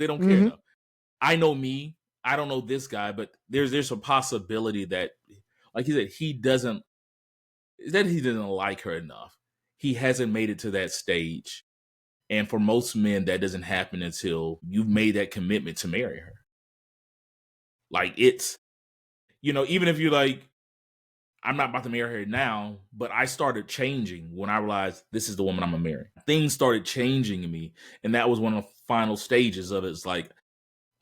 They don't care enough. I know me. I don't know this guy, but there's a possibility that, like he said, he doesn't like her enough. He hasn't made it to that stage. And for most men, that doesn't happen until you've made that commitment to marry her. Like it's, even if you're like, I'm not about to marry her now, but I started changing when I realized this is the woman I'm going to marry. Things started changing in me. And that was one of the final stages of it. It's like,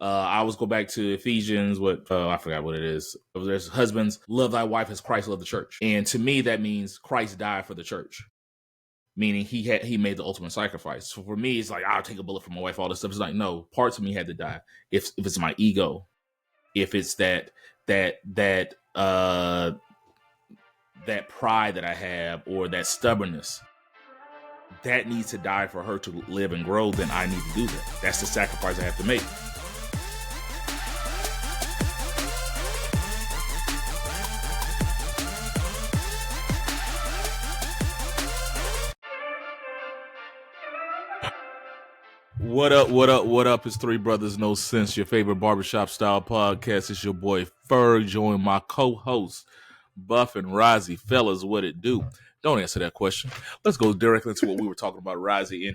I always go back to Ephesians, I forgot what it is. There's husbands, love thy wife as Christ loved the church. And to me, that means Christ died for the church. Meaning he made the ultimate sacrifice. So for me, it's like, I'll take a bullet for my wife, all this stuff. It's like, no, parts of me had to die. If it's my ego, if it's that pride that I have, or that stubbornness, that needs to die for her to live and grow, then I need to do that. That's the sacrifice I have to make. What up? It's Three Brothers No Sense, your favorite barbershop style podcast. It's your boy Ferg, joined my co-host Buff and Rozzy. Fellas, what it do? Don't answer that question. Let's go directly to what we were talking about. Rozzy in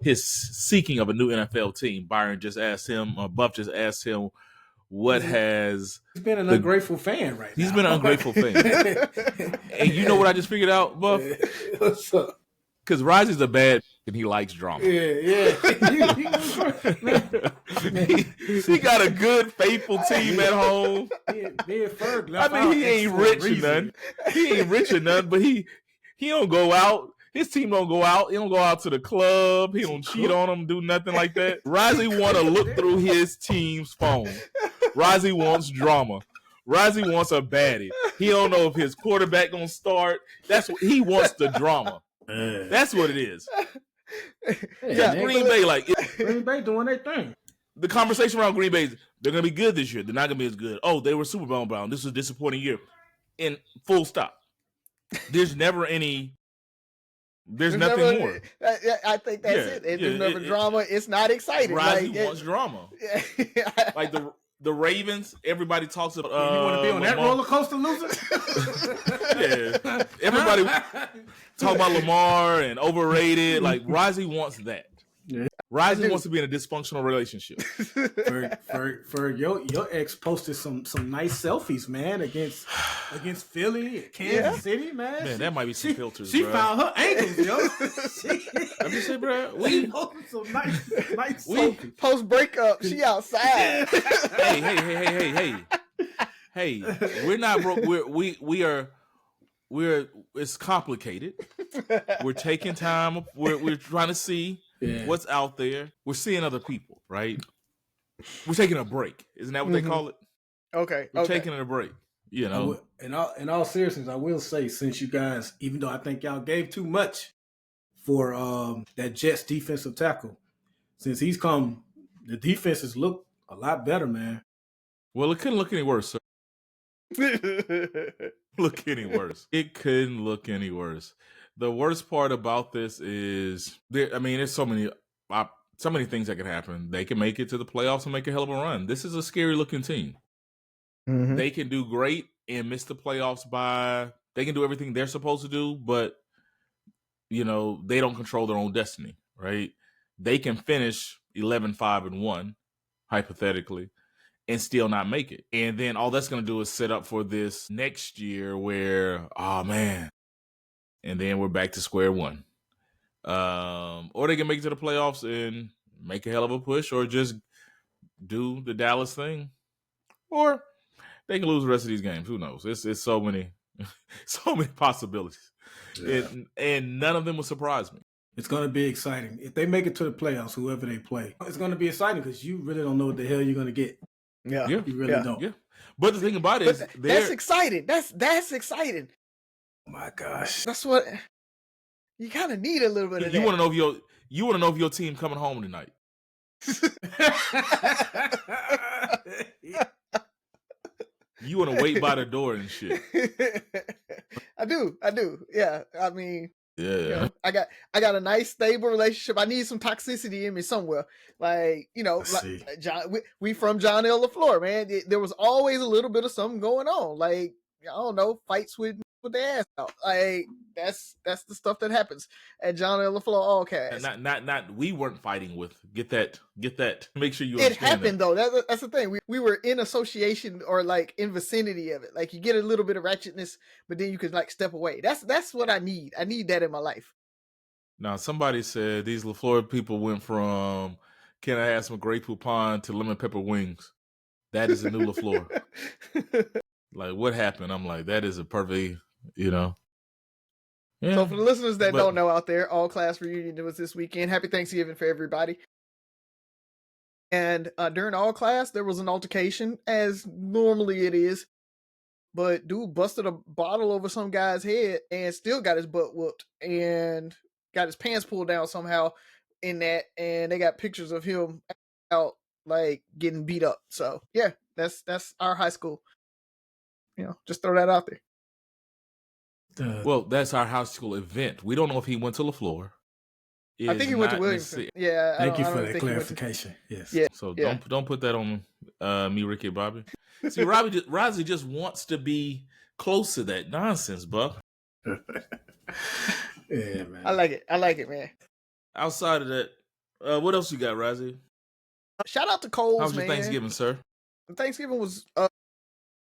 his seeking of a new NFL team. Byron just asked him, Buff just asked him, he's been an ungrateful fan right now. He's been an ungrateful fan. And you know what I just figured out, Buff? What's up? Because Rozzy's a bad and he likes drama. Yeah. He got a good, faithful team at home. He ain't rich or nothing. He ain't rich or nothing, but he don't go out. His team don't go out. He don't go out to the club. He don't cheat on them, do nothing like that. Rozzy want to look through his team's phone. Rozzy wants drama. Rozzy wants a baddie. He don't know if his quarterback gonna start. That's what he wants, the drama. That's what it is. Green Bay doing their thing. The conversation around Green Bay is they're going to be good this year. They're not going to be as good. Oh, they were Super Bowl bound. This was a disappointing year. And full stop. There's never any. There's nothing more. I think that's it. There's never drama. It's not exciting. Rozzy wants drama. Like the Ravens, everybody talks about. You want to be on that roller coaster, loser? Yeah. Everybody talk about Lamar and overrated. Like Rozzy wants that. Yeah. Rozzy wants to be in a dysfunctional relationship. For your ex posted some nice selfies, man, against Philly, Kansas City, man. Man, that might be some filters. She found her ankles, yo. I'm just saying, bro. We posted some nice selfies. Post breakup, she outside. Hey, we're not broke. We're it's complicated. We're taking time. We're trying to see what's out there. We're seeing other people, right? We're taking a break. Isn't that what they call it? Okay. We're taking a break. You know. In all seriousness, I will say, since you guys, even though I think y'all gave too much for that Jets defensive tackle, since he's come, the defenses look a lot better, man. Well, it couldn't look any worse, sir. Look any worse. It couldn't look any worse. The worst part about this is there's so many things that could happen. They can make it to the playoffs and make a hell of a run. This is a scary looking team. Mm-hmm. They can do great and miss the playoffs they can do everything they're supposed to do, but they don't control their own destiny, right? They can finish 11-5-1, hypothetically, and still not make it. And then all that's going to do is set up for this next year where, oh man, and then we're back to square one. Or they can make it to the playoffs and make a hell of a push, or just do the Dallas thing, or they can lose the rest of these games. Who knows? It's so many possibilities. Yeah. And none of them will surprise me. It's going to be exciting. If they make it to the playoffs, whoever they play, it's going to be exciting because you really don't know what the hell you're going to get. Yeah. You really don't. Yeah. But the thing about it is that's exciting. That's exciting. Oh my gosh. That's what you kind of need a little bit of that. You want to know if your team coming home tonight. You want to wait by the door and shit. I do. Yeah. I mean, Yeah. You know, I got a nice stable relationship. I need some toxicity in me somewhere. Like, you know, like John, we from John L. LaFleur, man. There was always a little bit of something going on. Like, I don't know, fights with their ass out. Like, that's the stuff that happens at John L. LaFleur all cast. Not we weren't fighting with. Get that. Make sure you it understand happened that. Though. That's the thing. We were in association or like in vicinity of it. Like, you get a little bit of ratchetness, but then you could like step away. That's what I need. I need that in my life. Now, somebody said these LaFleur people went from "Can I have some Grey Poupon" to lemon pepper wings. That is a new LaFleur. Like, what happened? I'm like, that is a perfect, you know. Yeah. So for the listeners that don't know out there, all class reunion was this weekend. Happy Thanksgiving for everybody. And during all class, there was an altercation, as normally it is. But dude busted a bottle over some guy's head and still got his butt whooped and got his pants pulled down somehow in that. And they got pictures of him out like getting beat up. So yeah, that's our high school. You know, just throw that out there. Well, that's our high school event. We don't know if he went to LaFleur. I think he went to Williamson. Yeah. Thank you for that clarification. Yes. Yeah. So don't put that on me, Ricky, Bobby. See, Rozzy just wants to be close to that nonsense, Buck. Yeah, man. I like it, man. Outside of that, what else you got, Rozzy? Shout out to Coles, How was your man. Thanksgiving, sir? Thanksgiving was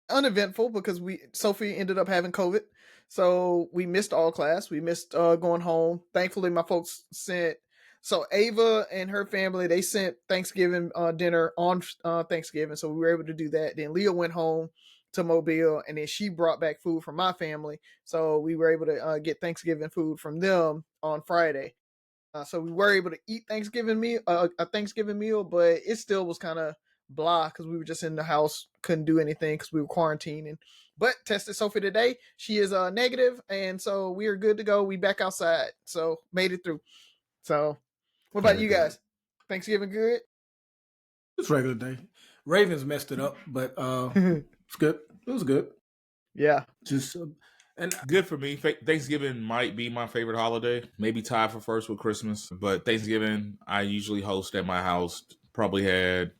uneventful because Sophie ended up having COVID. So we missed all class. We missed going home. Thankfully, my folks sent. So Ava and her family, they sent Thanksgiving dinner on Thanksgiving. So we were able to do that. Then Leah went home to Mobile, and then she brought back food from my family. So we were able to get Thanksgiving food from them on Friday. So we were able to eat a Thanksgiving meal, but it still was kind of blah because we were just in the house, couldn't do anything because we were quarantining. But tested Sophie today. She is negative, and so we are good to go. We back outside, so made it through. So, what about you guys? Thanksgiving good? It's regular day. Ravens messed it up, but it's good. It was good. Yeah, just and good for me. Thanksgiving might be my favorite holiday. Maybe tied for first with Christmas, but Thanksgiving I usually host at my house. Probably had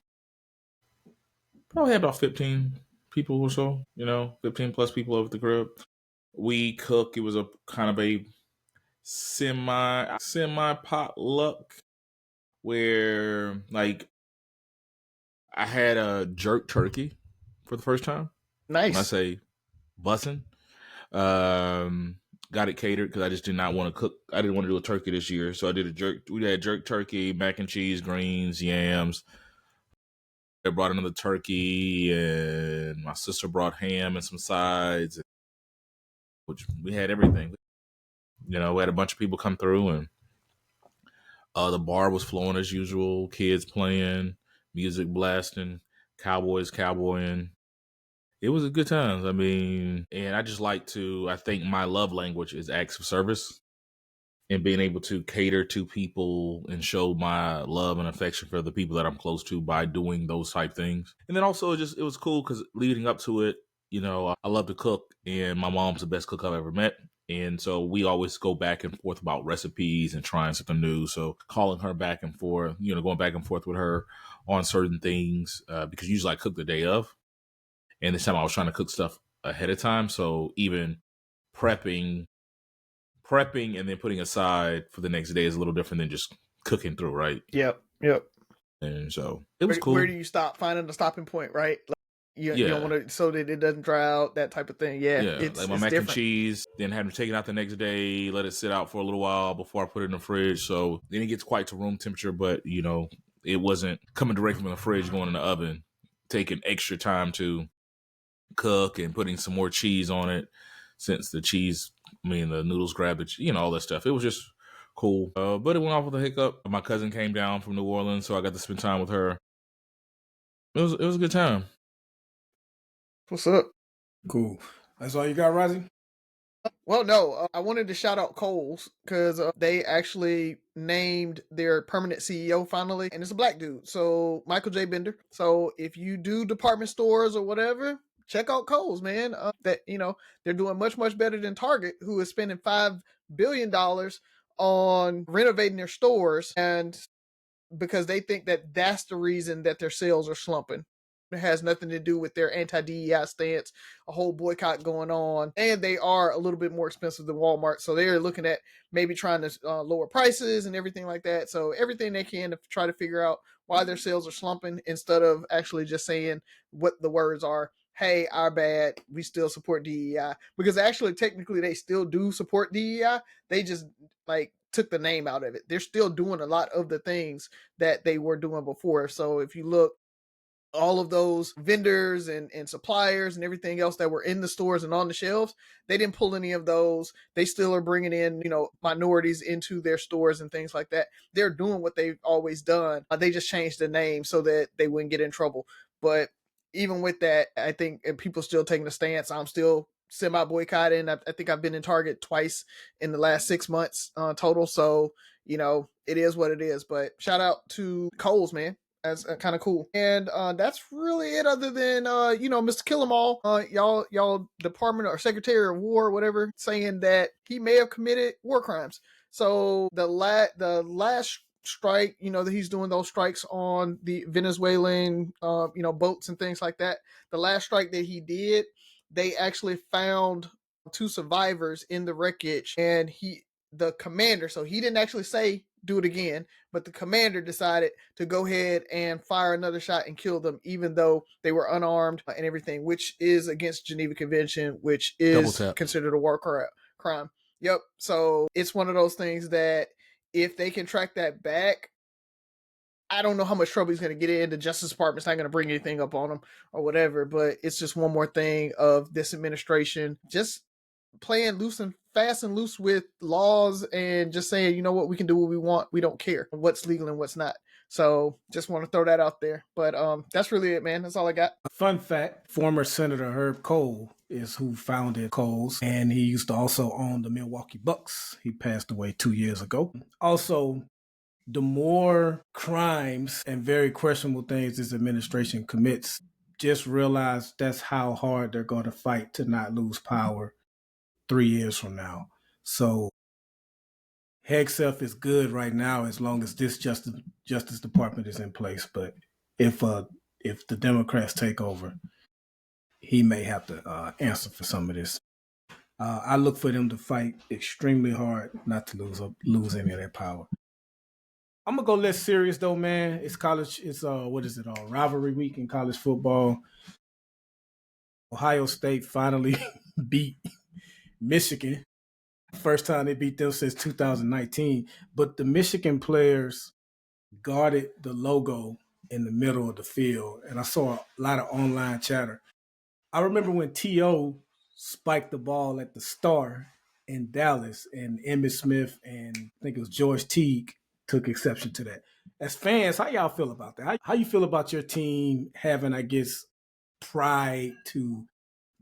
about 15 people or so, 15 plus people over at the crib. We cook. It was a kind of a semi potluck where like I had a jerk turkey for the first time. Nice. When I say bussin', got it catered because I just did not want to cook. I didn't want to do a turkey this year, so I did a jerk. We had jerk turkey, mac and cheese, greens, yams. I brought another turkey, and my sister brought ham and some sides. Which we had everything. We had a bunch of people come through, and the bar was flowing as usual. Kids playing, music blasting, cowboys cowboying. It was a good time. I mean, and I just I think my love language is acts of service. And being able to cater to people and show my love and affection for the people that I'm close to by doing those type things. And then also it was cool because leading up to it, I love to cook, and my mom's the best cook I've ever met. And so we always go back and forth about recipes and trying something new. So calling her back and forth, going back and forth with her on certain things because usually I cook the day of. And this time I was trying to cook stuff ahead of time. So even prepping and then putting aside for the next day is a little different than just cooking through, right? Yep. And so it was cool. Where do you stop? Finding the stopping point, right? Like, you don't want to, so that it doesn't dry out, that type of thing. Yeah. It's, like my mac and cheese, then having to take it out the next day, let it sit out for a little while before I put it in the fridge. So then it gets quite to room temperature, but it wasn't coming directly from the fridge, going in the oven, taking extra time to cook and putting some more cheese on it since the noodles grabbed it, all that stuff. It was just cool. But it went off with a hiccup. My cousin came down from New Orleans, so I got to spend time with her. It was a good time. What's up? Cool. That's all you got, Rozzy? Well, no. I wanted to shout out Kohl's because they actually named their permanent CEO finally, and it's a black dude. So Michael J. Bender. So if you do department stores or whatever, check out Kohl's, man. They're doing much, much better than Target, who is spending $5 billion on renovating their stores, and because they think that that's the reason that their sales are slumping. It has nothing to do with their anti-DEI stance, a whole boycott going on, and they are a little bit more expensive than Walmart, so they're looking at maybe trying to lower prices and everything like that. So everything they can to try to figure out why their sales are slumping, instead of actually just saying what the words are. Hey, our bad. We still support DEI, because actually, technically, they still do support DEI. They just took the name out of it. They're still doing a lot of the things that they were doing before. So if you look, all of those vendors and suppliers and everything else that were in the stores and on the shelves, they didn't pull any of those. They still are bringing in, minorities into their stores and things like that. They're doing what they've always done. They just changed the name so that they wouldn't get in trouble. But even with that, I think people still taking a stance. I'm still semi-boycotting. I think I've been in Target twice in the last 6 months total. So, it is what it is. But shout out to Kohl's, man. That's kind of cool. And that's really it, other than Mr. Killamall, y'all Department or Secretary of War or whatever, saying that he may have committed war crimes. So the last strike, that he's doing those strikes on the Venezuelan boats and things like that. The last strike that he did, they actually found 2 survivors in the wreckage, and the commander, so he didn't actually say do it again, but the commander decided to go ahead and fire another shot and kill them, even though they were unarmed and everything, which is against Geneva Convention, which is considered a war crime. Yep. So it's one of those things that if they can track that back, I don't know how much trouble he's going to get in. The Justice Department's not going to bring anything up on him or whatever, but it's just one more thing of this administration just playing fast and loose with laws and just saying, you know what, we can do what we want. We don't care what's legal and what's not. So just want to throw that out there. But that's really it, man. That's all I got. Fun fact, former Senator Herb Kohl is who founded Kohl's, and he used to also own the Milwaukee Bucks. He passed away 2 years ago. Also, the more crimes and very questionable things this administration commits, just realize that's how hard they're going to fight to not lose power 3 years from now. So Hegseth is good right now as long as this Justice Department is in place. But if the Democrats take over, he may have to answer for some of this. I look for them to fight extremely hard not to lose any of their power. I'm gonna go less serious though, man. It's college. It's rivalry week in college football. Ohio State finally beat Michigan. First time they beat them since 2019. But the Michigan players guarded the logo in the middle of the field, and I saw a lot of online chatter. I remember when T.O. spiked the ball at the Star in Dallas, and Emmitt Smith and I think it was George Teague took exception to that. As fans, how y'all feel about that? How you feel about your team having, I guess, pride to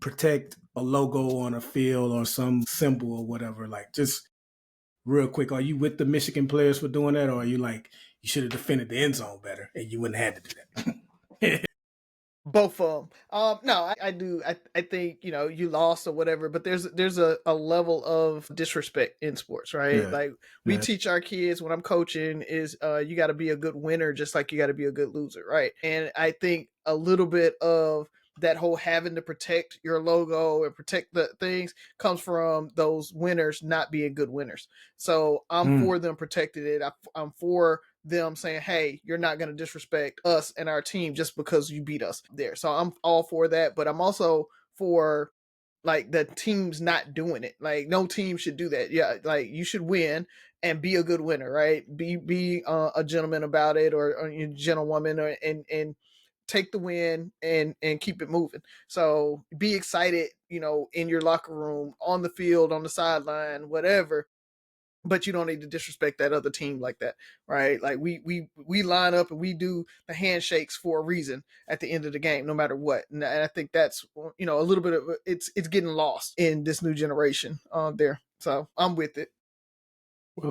protect a logo on a field or some symbol or whatever? Like, just real quick, are you with the Michigan players for doing that, or are you like, you should have defended the end zone better and you wouldn't have had to do that? Both of them. No, I do. I think, you lost or whatever, but there's a level of disrespect in sports, right? Yeah. Like we teach our kids when I'm coaching is you got to be a good winner just like you got to be a good loser, right? And I think a little bit of that whole having to protect your logo and protect the things comes from those winners not being good winners. So I'm for them protecting it. I'm for them saying, hey, you're not going to disrespect us and our team just because you beat us there. So I'm all for that, but I'm also for like the teams not doing it. Like no team should do that. Yeah, like you should win and be a good winner, right? Be a gentleman about it, or a gentlewoman, and take the win and keep it moving. So be excited, in your locker room, on the field, on the sideline, whatever. But you don't need to disrespect that other team like that, right? Like we line up and we do the handshakes for a reason at the end of the game, no matter what. And I think that's a little bit of it's getting lost in this new generation there. So I'm with it.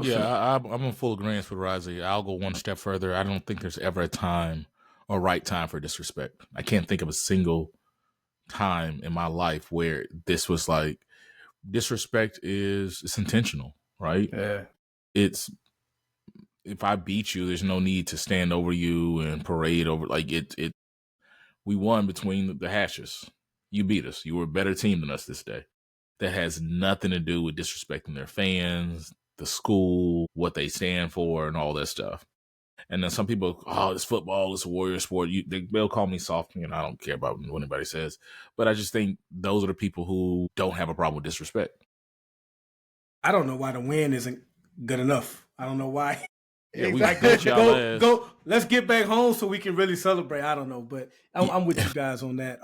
Yeah, I'm in full agreement with Razi. I'll go one step further. I don't think there's ever a time or right time for disrespect. I can't think of a single time in my life where this was like disrespect it's intentional. right? Yeah. It's if I beat you, there's no need to stand over you and parade over like it. We won between the hashes. You beat us. You were a better team than us this day. That has nothing to do with disrespecting their fans, the school, what they stand for, and all that stuff. And then some people, oh, it's football, it's a warrior sport. They'll call me soft, I don't care about what anybody says. But I just think those are the people who don't have a problem with disrespect. I don't know why the win isn't good enough. I don't know why. Yeah, we Exactly. beat y'all ass. Go. Let's get back home so we can really celebrate. I don't know, but I'm with you guys on that.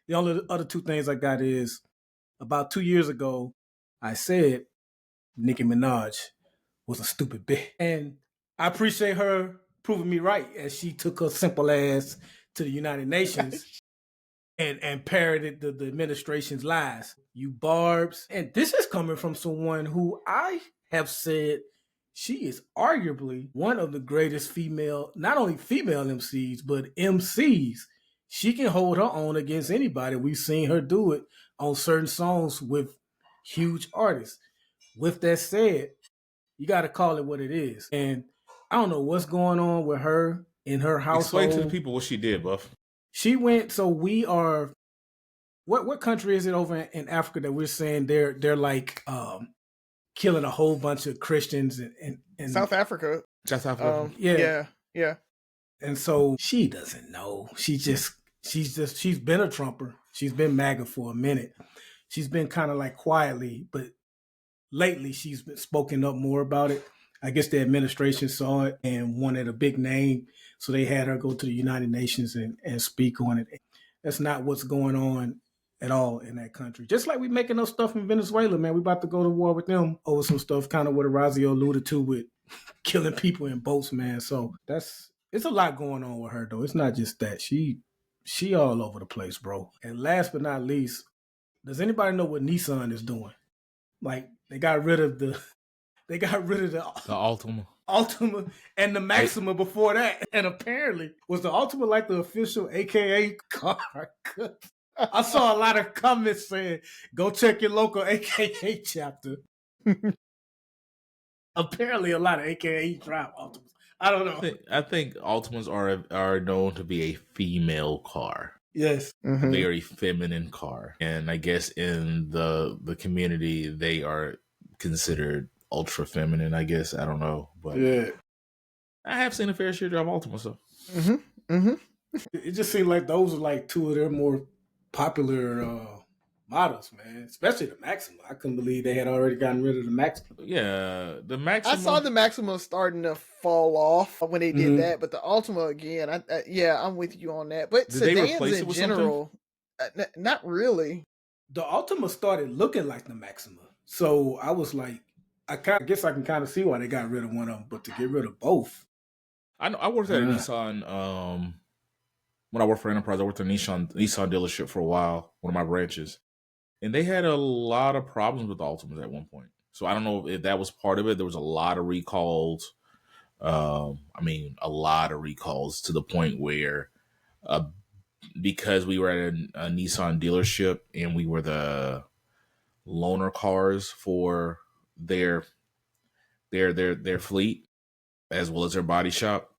The only other two things I got is about 2 years ago, I said Nicki Minaj was a stupid bitch, and I appreciate her proving me right as she took her simple ass to the United Nations and parroted the administration's lies. You barbs. And this is coming from someone who I have said she is arguably one of the greatest female, not only female MCs, but MCs. She can hold her own against anybody. We've seen her do it on certain songs with huge artists. With that said, you got to call it what it is. And I don't know what's going on with her in her household. Explain to the people what she did, Buff. She went, so we are, what country is it over in Africa that we're saying they're like killing a whole bunch of Christians and South Africa. South Africa. Yeah. And so she doesn't know. She's been a Trumper. She's been MAGA for a minute. She's been kind of like quietly, but lately she's been spoken up more about it. I guess the administration saw it and wanted a big name, so they had her go to the United Nations and speak on it. That's not what's going on at all in that country. Just like we making up stuff in Venezuela, man. We about to go to war with them over some stuff, kind of what Orazio alluded to with killing people in boats, man. So it's a lot going on with her, though. It's not just that. She all over the place, bro. And last but not least, does anybody know what Nissan is doing? Like, they got rid of the Altima and the Maxima before that. And apparently, was the Altima like the official AKA car? I saw a lot of comments saying, go check your local AKA chapter. Apparently, a lot of AKA drive Altimas. I don't know. I think Altimas are known to be a female car. Yes. Mm-hmm. A very feminine car. And I guess in the community, they are considered ultra feminine, I guess. I don't know. But yeah, I have seen a fair share drive Altima, so. It just seemed like those are like two of their more popular models, man. Especially the Maxima. I couldn't believe they had already gotten rid of the Maxima. Yeah, the Maxima. I saw the Maxima starting to fall off when they did that, but the Ultima again, I'm with you on that. But did sedans in general, not really. The Ultima started looking like the Maxima, so I was like, I guess I can kind of see why they got rid of one of them, but to get rid of both. I know. I worked at a Nissan. When I worked for Enterprise, I worked at a Nissan dealership for a while, one of my branches. And they had a lot of problems with the Ultimas at one point. So I don't know if that was part of it. There was a lot of recalls. A lot of recalls to the point where because we were at a Nissan dealership and we were the loaner cars for their fleet as well as their body shop.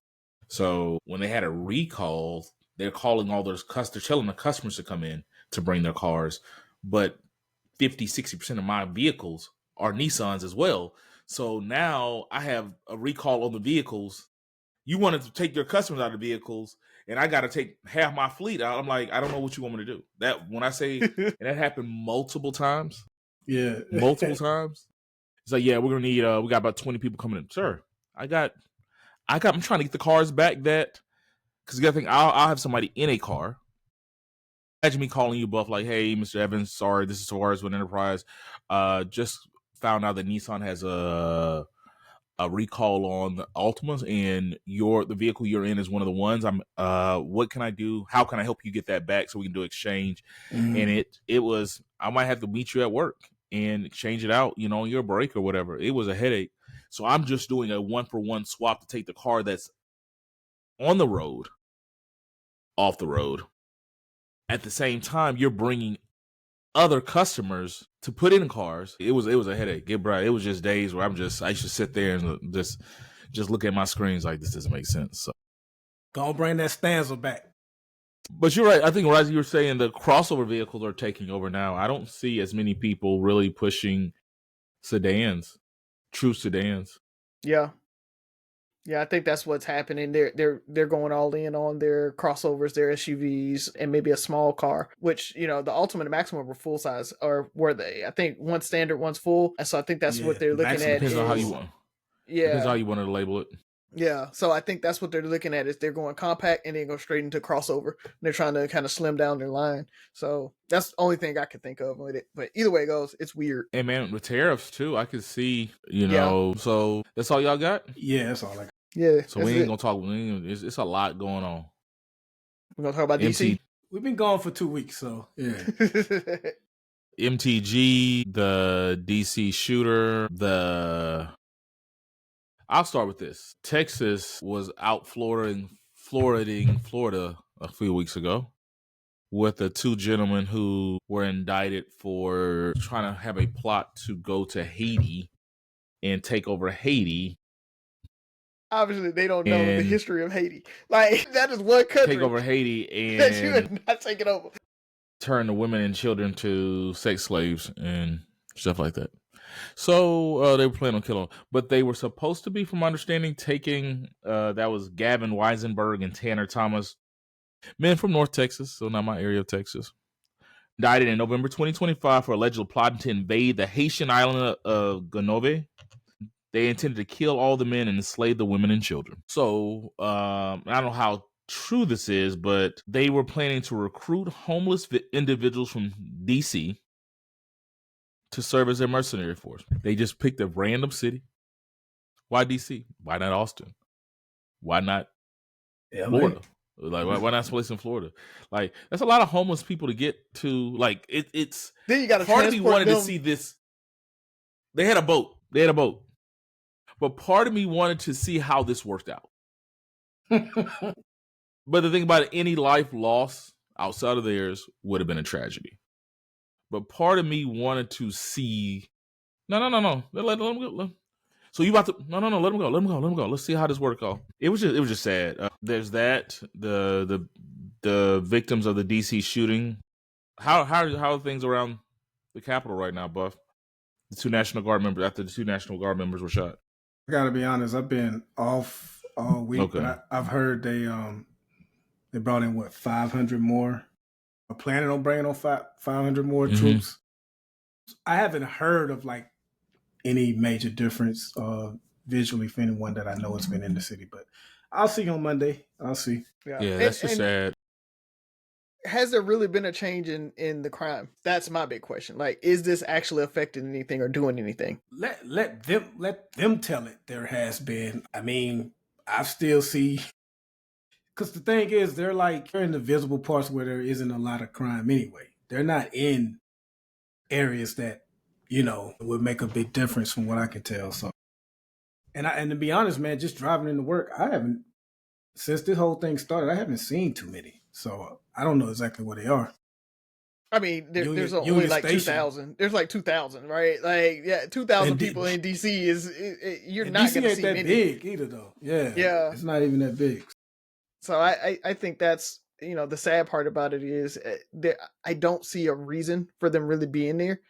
So when they had a recall, they're calling all those they're telling the customers to come in to bring their cars. But 50-60% of my vehicles are Nissans as well. So now I have a recall on the vehicles. You wanted to take your customers out of the vehicles, and I got to take half my fleet out. I'm like, I don't know what you want me to do. That when I say, and that happened multiple times. Yeah, multiple times. It's like, yeah, we're gonna need. We got about 20 people coming in. Sir, I'm trying to get the cars back. That because you got to think, I'll have somebody in a car. Imagine me calling you, Buff, like, hey, Mr. Evans, sorry, this is Guardsmen Enterprise. Just found out that Nissan has a recall on the Altimas, and the vehicle you're in is one of the ones. What can I do? How can I help you get that back so we can do exchange? And it was, I might have to meet you at work and exchange it out, on your break or whatever. It was a headache. So I'm just doing a 1-for-1 swap to take the car that's on the road off the road. At the same time, you're bringing other customers to put in cars. It was a headache. It was just days where I used to sit there and just look at my screens like this doesn't make sense. So Gonna bring that stanza back. But you're right. I think, as you were saying, the crossover vehicles are taking over now. I don't see as many people really pushing sedans, true sedans. Yeah. Yeah, I think that's what's happening. They're going all in on their crossovers, their SUVs, and maybe a small car. Which, you know, the Ultimate and Maximum were full size, or were they? I think one's standard, one's full, and so I think that's what they're looking at. Depends on how you want. Yeah, depends on how you want to label it. Yeah, so I think that's what they're looking at, is they're going compact and then go straight into crossover. They're trying to kind of slim down their line. So that's the only thing I can think of with it. But either way it goes, it's weird. And man, with tariffs too, I could see, you know. So that's all y'all got? Yeah, that's all I got. Yeah. So we ain't gonna talk. It's a lot going on. We're gonna talk about DC. We've been gone for 2 weeks, so yeah. MTG, the DC shooter, I'll start with this. Texas was out Florida a few weeks ago with the two gentlemen who were indicted for trying to have a plot to go to Haiti and take over Haiti. Obviously, they don't know the history of Haiti. Like, that is one country. Take over Haiti and that you are not taking over. Turn the women and children to sex slaves and stuff like that. So they were planning on killing them. But they were supposed to be, from my understanding, taking, that was Gavin Weisenberg and Tanner Thomas, men from North Texas, so not my area of Texas. Indicted in November 2025 for allegedly plotting to invade the Haitian island of Gonove. They intended to kill all the men and enslave the women and children. So I don't know how true this is, but they were planning to recruit homeless individuals from DC to serve as their mercenary force. They just picked a random city. Why DC? Why not Austin? Why not Florida? Like, why not someplace in Florida? Like, that's a lot of homeless people to get to. Like, it's. Then you got to part of me wanted to see this. They had a boat. But part of me wanted to see how this worked out. But the thing about it, any life lost outside of theirs would have been a tragedy. But part of me wanted to see. No. Let them go. So you about to? No. Let them go. Let's see how this works out. It was just sad. There's that. The victims of the DC shooting. How are things around the Capitol right now, Buff? The two National Guard members. After the two National Guard members were shot. I gotta be honest. I've been off all week, okay. But I've heard they brought in 500 more. Are planning on bringing on 500 more troops. I haven't heard of like any major difference visually for anyone that I know has been in the city, but I'll see on Monday. I'll see. Yeah, that's just sad. Has there really been a change in the crime? That's my big question. Like, is this actually affecting anything or doing anything? Let them tell it. There has been. I mean, I still see. Because the thing is, they're in the visible parts where there isn't a lot of crime anyway. They're not in areas that, would make a big difference from what I can tell. So, and to be honest, man, just driving into work, since this whole thing started, I haven't seen too many. So I don't know exactly where they are. I mean, there's only like 2,000. There's like 2,000, right? Like, yeah, 2,000 people in DC you're not going to see many. DC ain't that big either, though. Yeah. It's not even that big. So I think that's, the sad part about it is I don't see a reason for them really being there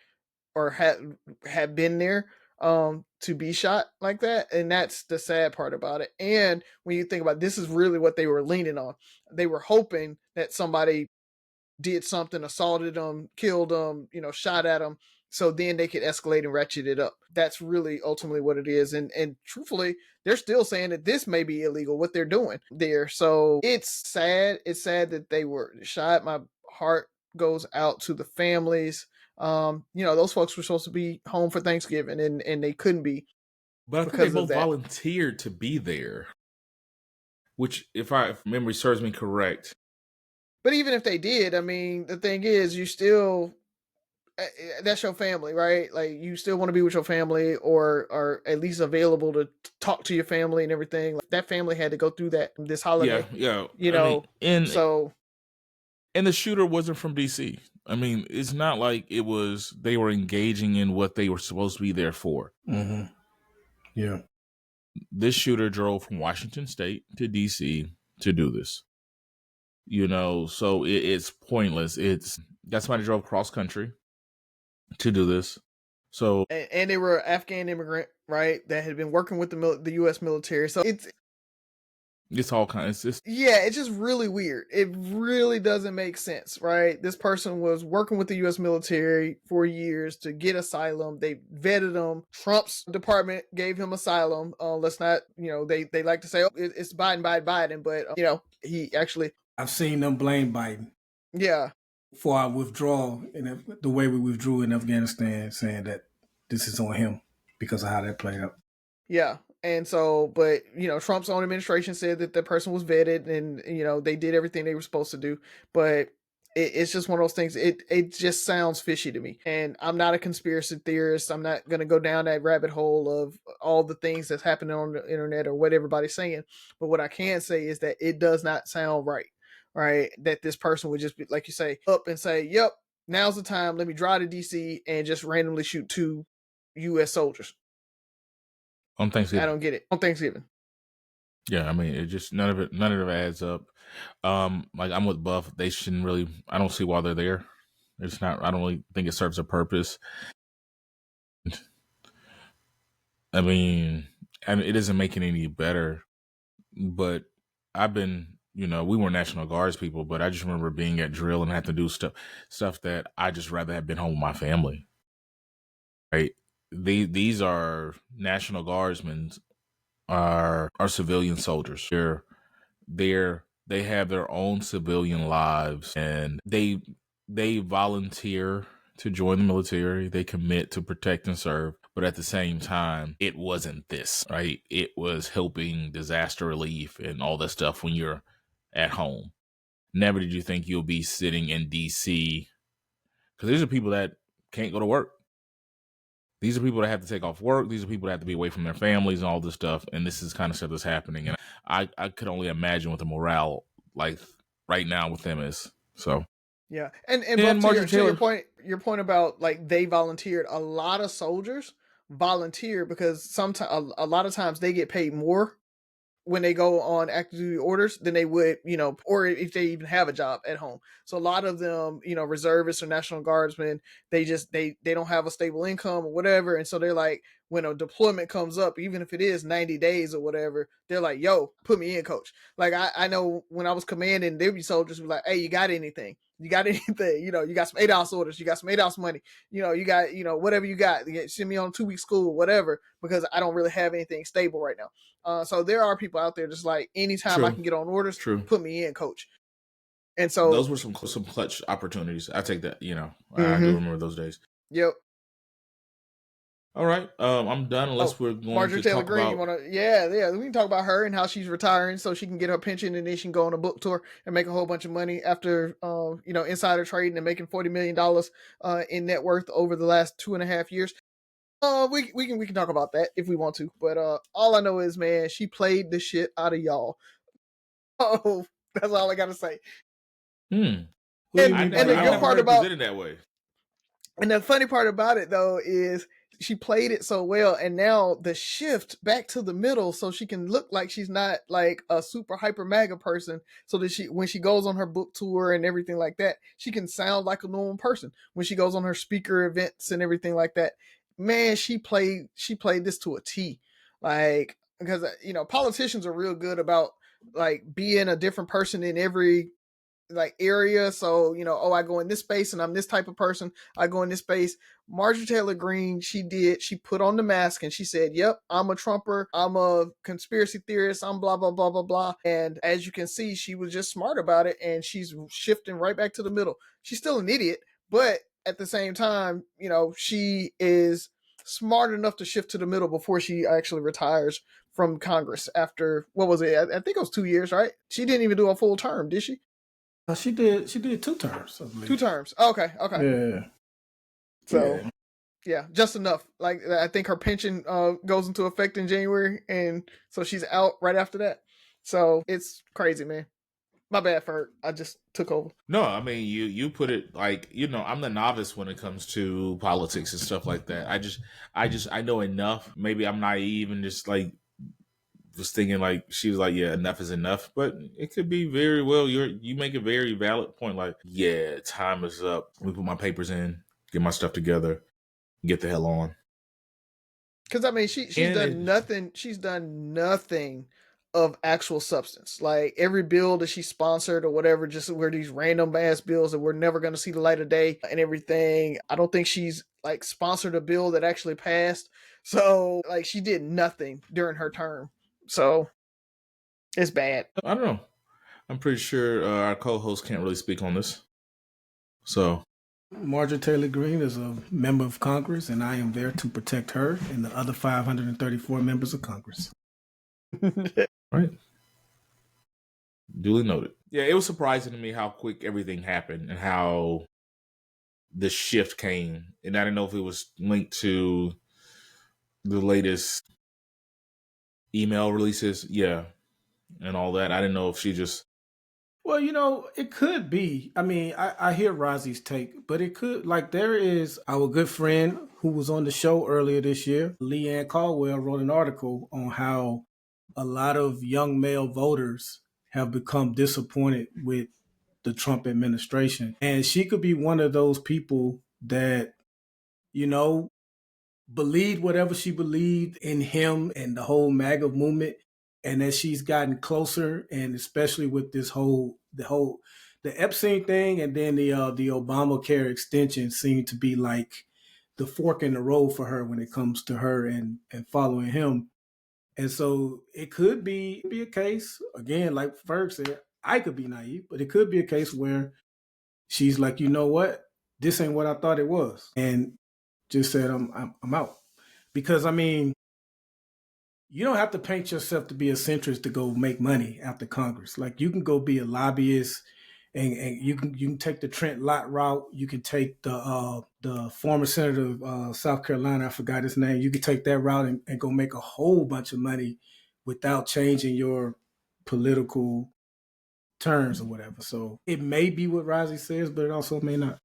or have been there to be shot like that. And that's the sad part about it. And when you think about it, this is really what they were leaning on. They were hoping that somebody did something, assaulted them, killed them, shot at them. So then they could escalate and ratchet it up. That's really ultimately what it is. And truthfully, they're still saying that this may be illegal, what they're doing there. So it's sad. It's sad that they were shot. My heart goes out to the families. Those folks were supposed to be home for Thanksgiving and they couldn't be. But I think they both volunteered to be there. Which, if memory serves me correct. But even if they did, I mean, the thing is, you still... that's your family, right? Like, you still want to be with your family or are at least available to talk to your family and everything. Like, that family had to go through this holiday. Yeah. And the shooter wasn't from DC. I mean, it's not like it was they were engaging in what they were supposed to be there for. Mm-hmm. Yeah. This shooter drove from Washington State to DC to do this. So it's pointless. That's somebody drove cross country to do this. So and they were Afghan immigrant, right? That had been working with the U.S. military. So it's all kinds. It's just really weird. It really doesn't make sense, right? This person was working with the U.S. military for years to get asylum. They vetted him. Trump's department gave him asylum. Let's not, they like to say, oh, it's Biden, but he actually. I've seen them blame Biden. Yeah. For our withdrawal and the way we withdrew in Afghanistan, saying that this is on him because of how that played out. Yeah. And so, but, Trump's own administration said that the person was vetted and, they did everything they were supposed to do. But it's just one of those things. It just sounds fishy to me. And I'm not a conspiracy theorist. I'm not going to go down that rabbit hole of all the things that's happening on the internet or what everybody's saying. But what I can say is that it does not sound right. Right. That this person would just be, like you say, up and say, yep, now's the time. Let me drive to DC and just randomly shoot 2 U.S. soldiers. On Thanksgiving. I don't get it. On Thanksgiving. Yeah, I mean, it just none of it adds up. Like I'm with Buff. They shouldn't really. I don't see why they're there. It's not. I don't really think it serves a purpose. I mean, it doesn't make it any better. But I've been, we were National Guards people, but I just remember being at drill and had to do stuff that I just rather have been home with my family. Right? These are National Guardsmen. Are civilian soldiers. They have their own civilian lives, and they volunteer to join the military. They commit to protect and serve, but at the same time, it wasn't this, right? It was helping disaster relief and all that stuff when you're at home. Never did you think you'll be sitting in DC, because these are people that can't go to work. These are people that have to take off work. These are people that have to be away from their families and all this stuff. And this is kind of stuff that's happening. And I could only imagine what the morale like right now with them is. So yeah, and to your point about like they volunteered. A lot of soldiers volunteer because sometimes a lot of times they get paid more when they go on active duty orders than they would, or if they even have a job at home. So a lot of them, reservists or National Guardsmen, they don't have a stable income or whatever. And so they're like, when a deployment comes up, even if it is 90 days or whatever, they're like, yo, put me in, coach. Like I know when I was commanding, there'd be soldiers who were like, hey, you got anything? You got anything? You got some 8-ounce orders. You got some 8-ounce money. You got, whatever you got. Send me on 2-week school, whatever, because I don't really have anything stable right now. So there are people out there just like, anytime I can get on orders, put me in, coach. And so those were some clutch opportunities. I take that, I do remember those days. Yep. All right, I'm done. Unless we're going Marjorie to Taylor talk Greene, about. Yeah, we can talk about her and how she's retiring so she can get her pension and then she can go on a book tour and make a whole bunch of money after, insider trading and making $40 million in net worth over the last 2.5 years. We can talk about that if we want to, but all I know is, man, she played the shit out of y'all. Oh, that's all I gotta say. And the good part about it that way. And the funny part about it, though, is she played it so well, and now the shift back to the middle so she can look like she's not like a super hyper MAGA person, so that when she goes on her book tour and everything like that, she can sound like a normal person when she goes on her speaker events and everything like that. Man, she played this to a T. Like, because politicians are real good about like being a different person in every like area. So, I go in this space and I'm this type of person. I go in this space. Marjorie Taylor Greene, she put on the mask and she said, yep, I'm a Trumper. I'm a conspiracy theorist. I'm blah, blah, blah, blah, blah. And as you can see, she was just smart about it. And she's shifting right back to the middle. She's still an idiot, but at the same time, she is smart enough to shift to the middle before she actually retires from Congress after, what was it? I think it was 2 years, right? She didn't even do a full term, did she? She did 2 terms, I believe. 2 terms. Okay. Yeah. So, yeah, just enough. Like, I think her pension goes into effect in January, and so she's out right after that. So, it's crazy, man. My bad, Ferg. I just took over. No, I mean you put it like, I'm the novice when it comes to politics and stuff like that. I know enough. Maybe I'm naive and just like was thinking like she was like, yeah, enough is enough. But it could be very well. You make a very valid point. Like, yeah, time is up. Let me put my papers in, get my stuff together, get the hell on. Because I mean, she's done nothing. She's done nothing of actual substance. Like every bill that she sponsored or whatever, just were these random ass bills that we're never going to see the light of day and everything. I don't think she's like sponsored a bill that actually passed. So like she did nothing during her term. So it's bad. I don't know. I'm pretty sure our co-host can't really speak on this. So Marjorie Taylor Greene is a member of Congress, and I am there to protect her and the other 534 members of Congress. Right. Duly noted. Yeah, it was surprising to me how quick everything happened and how the shift came. And I didn't know if it was linked to the latest email releases. Yeah. And all that. I didn't know if she just... Well, it could be. I mean, I hear Rozzy's take, but it could, like, there is our good friend who was on the show earlier this year, Leanne Caldwell, wrote an article on how a lot of young male voters have become disappointed with the Trump administration. And she could be one of those people that, believed whatever she believed in him and the whole MAGA movement. And as she's gotten closer, and especially with the Epstein thing, and then the Obamacare extension seemed to be like the fork in the road for her when it comes to her and following him. And so it could be a case, again, like Ferg said, I could be naive, but it could be a case where she's like, you know what, this ain't what I thought it was, and just said, I'm out. Because I mean, you don't have to paint yourself to be a centrist to go make money after Congress. Like, you can go be a lobbyist, and you can take the Trent Lott route. You can take the former senator of South Carolina, I forgot his name. You can take that route and go make a whole bunch of money without changing your political terms or whatever. So it may be what Rozzy says, but it also may not.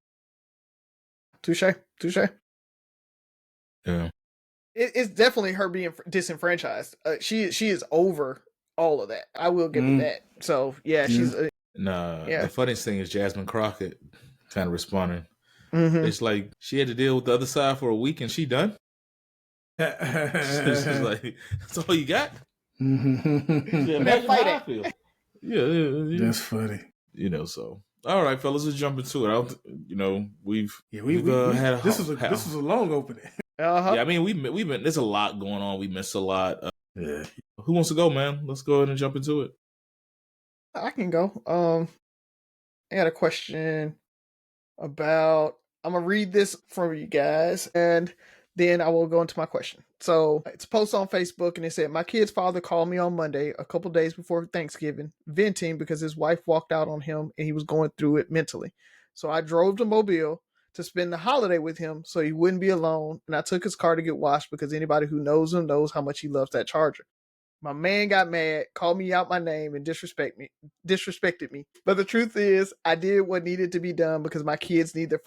Touche. Yeah. It's definitely her being disenfranchised. She is over all of that. I will give her that. So yeah, she's. The funniest thing is Jasmine Crockett kind of responding. Mm-hmm. It's like she had to deal with the other side for a week and she done. It's like, that's all you got. Yeah, imagine how I feel. Yeah, that's funny. So all right, fellas, let's jump into it. We've had this is a long opening. Uh-huh. Yeah, I mean, we've been. There's a lot going on. We missed a lot. Yeah. Who wants to go, man? Let's go ahead and jump into it. I can go. I got a question about. I'm gonna read this from you guys, and then I will go into my question. So it's a post on Facebook, and it said, "My kid's father called me on Monday, a couple days before Thanksgiving, venting because his wife walked out on him, and he was going through it mentally. So I drove to Mobile to spend the holiday with him so he wouldn't be alone, and I took his car to get washed because anybody who knows him knows how much he loves that Charger. My man got mad, called me out my name, and disrespected me. But the truth is, I did what needed to be done because my kids need their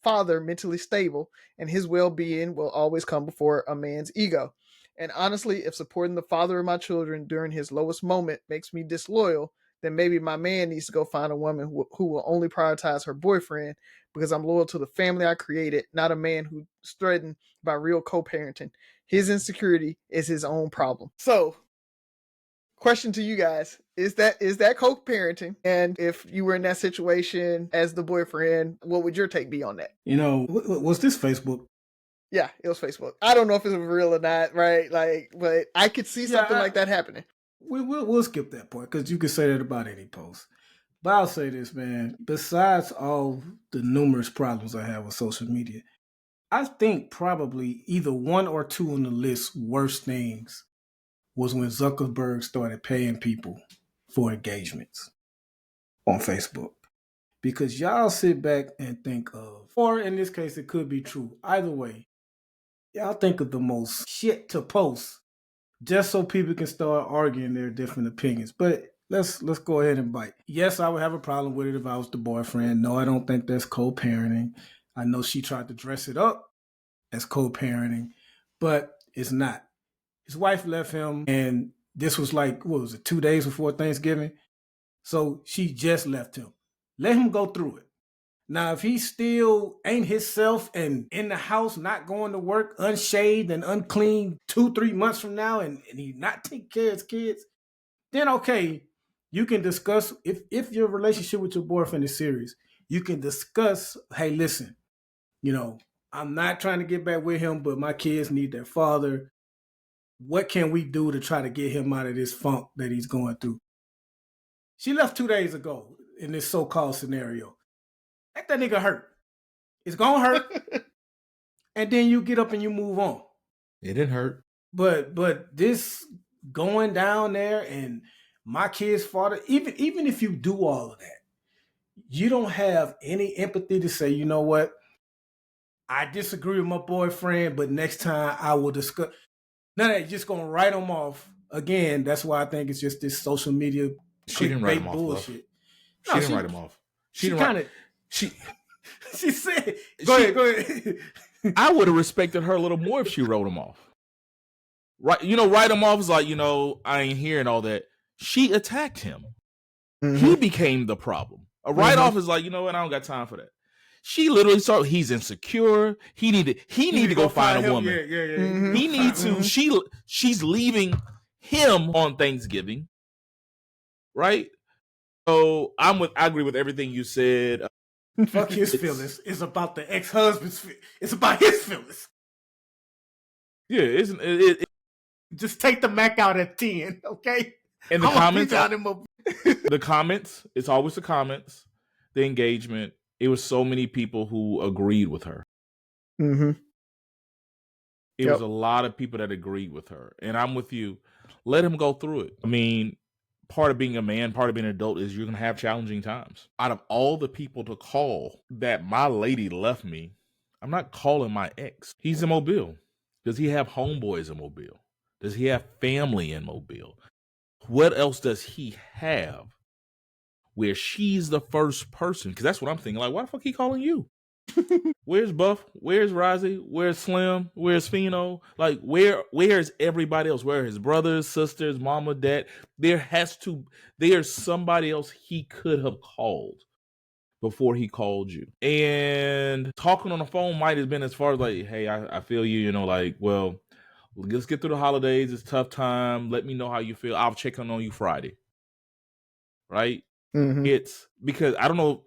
father mentally stable, and his well-being will always come before a man's ego. And honestly, if supporting the father of my children during his lowest moment makes me disloyal, then maybe my man needs to go find a woman who will only prioritize her boyfriend because I'm loyal to the family I created, not a man who's threatened by real co-parenting. His insecurity is his own problem." So, question to you guys, is that co-parenting? And if you were in that situation as the boyfriend, what would your take be on that? Was this Facebook? Yeah, it was Facebook. I don't know if it was real or not, right? Like, but I could see something like that happening. We'll skip that part because you could say that about any post. But I'll say this, man. Besides all the numerous problems I have with social media, I think probably either one or two on the list worst things was when Zuckerberg started paying people for engagements on Facebook. Because y'all sit back and think of, or in this case, it could be true. Either way, y'all think of the most shit to post just so people can start arguing their different opinions. But let's go ahead and bite. Yes, I would have a problem with it if I was the boyfriend. No, I don't think that's co-parenting. I know she tried to dress it up as co-parenting, but it's not. His wife left him, and this was like, what was it, 2 days before Thanksgiving? So she just left him. Let him go through it. Now, if he still ain't himself and in the house, not going to work, unshaved and unclean 2-3 months from now, and he not taking care of his kids, then okay, you can discuss, if your relationship with your boyfriend is serious, you can discuss, hey, listen, I'm not trying to get back with him, but my kids need their father. What can we do to try to get him out of this funk that he's going through? She left 2 days ago in this so-called scenario. Let that nigga hurt. It's gonna hurt. And then you get up and you move on. It didn't hurt. But this going down there and my kid's father, even if you do all of that, you don't have any empathy to say, you know what? I disagree with my boyfriend, but next time I will discuss. None of that, just gonna write them off. Again, that's why I think it's just this social media She didn't write him off. bullshit. She didn't write him off. She said, go ahead. I would have respected her a little more if she wrote him off. Right, write him off is like, I ain't hearing all that. She attacked him. Mm-hmm. He became the problem. A write-off is like, you know what, I don't got time for that. She literally saw he's insecure. He need to go find a woman. Yeah. Mm-hmm. He needs to. She's leaving him on Thanksgiving, right? So I agree with everything you said. Fuck his feelings. It's about the ex-husband's. It's about his feelings. Yeah, isn't it? Just take the Mac out at 10, okay? And the comments. It's always the comments, the engagement. It was so many people who agreed with her. Mm-hmm. It was a lot of people that agreed with her. And I'm with you. Let him go through it. I mean, part of being a man, part of being an adult is you're going to have challenging times. Out of all the people to call that my lady left me, I'm not calling my ex. He's in Mobile. Does he have homeboys in Mobile? Does he have family in Mobile? What else does he have where she's the first person? Because that's what I'm thinking. Like, why the fuck he calling you? Where's Buff? Where's Rozzy? Where's Slim? Where's Fino? Like, where's everybody else? Where are his brothers, sisters, mama, dad? There's somebody else he could have called before he called you. And talking on the phone might have been as far as like, hey, I feel you, like, well, let's get through the holidays. It's a tough time. Let me know how you feel. I'll check on you Friday. Right? Mm-hmm. It's because I don't know,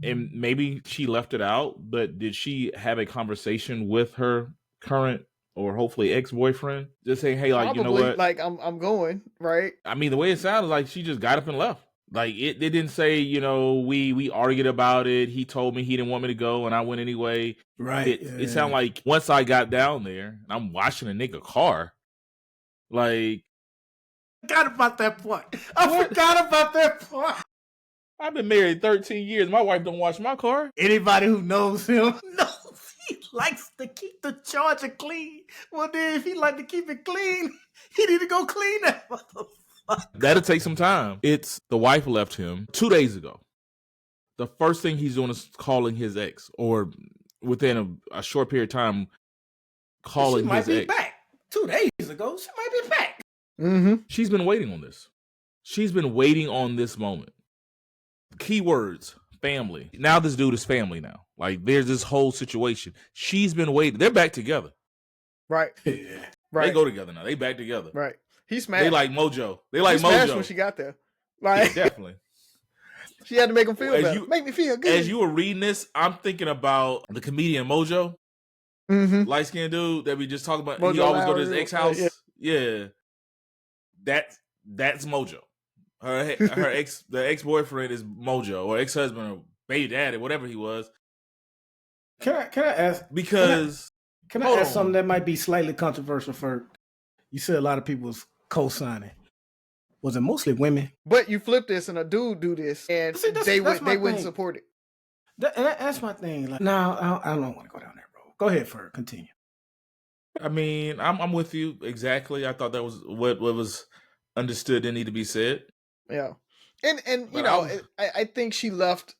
and maybe she left it out, but did she have a conversation with her current or hopefully ex-boyfriend? Just saying, hey, like, probably, you know what? Like, I'm going, right? I mean, the way it sounded like she just got up and left. Like, it didn't say, we argued about it. He told me he didn't want me to go, and I went anyway. Right. It sounded like once I got down there, and I'm washing a nigga car, like... Forgot about that part. I forgot about that part. I've been married 13 years. My wife don't wash my car. Anybody who knows him knows he likes to keep the Charger clean. Well, then if he like to keep it clean, he need to go clean that motherfucker. That'll take some time. It's the wife left him 2 days ago. The first thing he's doing is calling his ex, or within a short period of time, calling his ex. She might be back. 2 days ago, she might be back. Mm-hmm. She's been waiting on this. She's been waiting on this moment. Keywords, family. Now this dude is family now. Like, there's this whole situation. She's been waiting. They're back together. Right. Yeah. Right. They go together now. They back together. Right. He smashed. They like Mojo. He smashed when she got there. Like, yeah, definitely. She had to make him feel better. Make me feel good. As you were reading this, I'm thinking about the comedian Mojo. Mm-hmm. Light-skinned dude that we just talked about. Mojo he always Lowry, go to his ex-house. Yeah. That's Mojo. Her ex-boyfriend is Mojo, or ex-husband, or baby daddy, whatever he was. Can I ask? Because can I ask something that might be slightly controversial? For you said a lot of people was co-signing. Was it mostly women? But you flip this and a dude do this, and they wouldn't support it. That's my thing. Like, no, I don't want to go down that road. Go ahead, Ferg. Continue. I mean, I'm with you exactly. I thought that was what was understood and need to be said. Yeah. And you But know, I think she left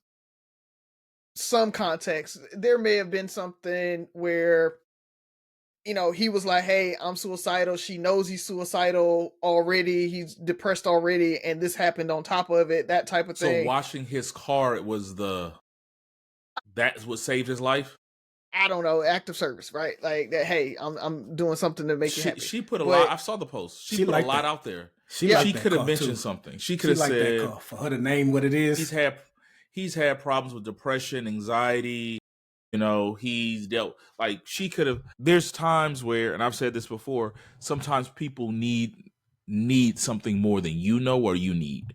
some context. There may have been something where, you know, he was like, hey, I'm suicidal. She knows he's suicidal already. He's depressed already. And this happened on top of it, that type of so thing. washing his car, that's what saved his life. I don't know, act of service, right? Like that. Hey, I'm doing something to make you happy. She put a But lot. I saw the post. She put a lot that. out there. She could have mentioned something. She could have said said that car for her to name what it is. He's had problems with depression, anxiety. You know, he's dealt, like, she could have. There's times where, and I've said this before, sometimes people need something more than you know or you need,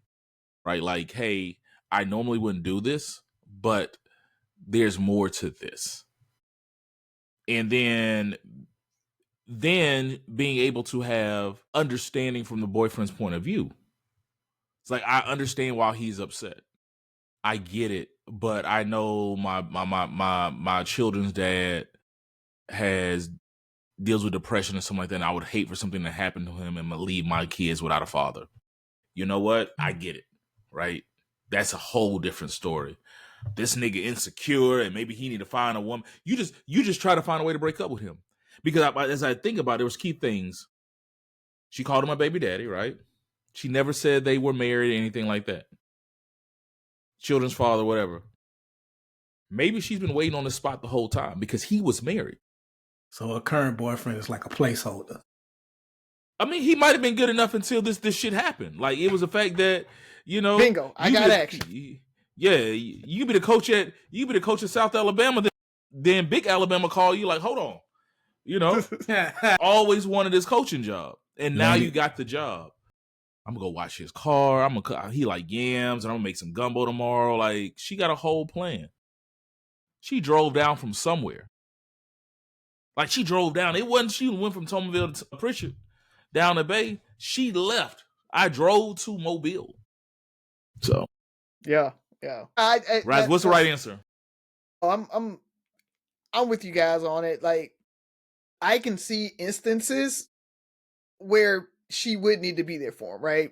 right? Like, hey, I normally wouldn't do this, but there's more to this. And then being able to have understanding from the boyfriend's point of view. It's like, I understand why he's upset. I get it, but I know my children's dad deals with depression and something like that, and I would hate for something to happen to him and leave my kids without a father. You know what? I get it, right? That's a whole different story. This nigga insecure and maybe he need to find a woman. You just try to find a way to break up with him. Because as I think about it, there was key things. She called him my baby daddy, right? She never said they were married or anything like that. Children's father, whatever. Maybe she's been waiting on the spot the whole time because he was married. So her current boyfriend is like a placeholder. I mean, he might have been good enough until this shit happened. Like, it was the fact that, you know, bingo, I got action. Yeah, you be the coach at South Alabama, then Big Alabama call you like, hold on, you know, always wanted this coaching job, and now you got the job. I'm gonna go watch his car. He like yams, and I'm gonna make some gumbo tomorrow. Like, she got a whole plan. She drove down from somewhere. Like, she drove down. It wasn't she went from Tomerville to Pritchard down the bay. She left. I drove to Mobile. So yeah. Raz, what's the right answer? I'm with you guys on it. Like, I can see instances where she would need to be there for him, right?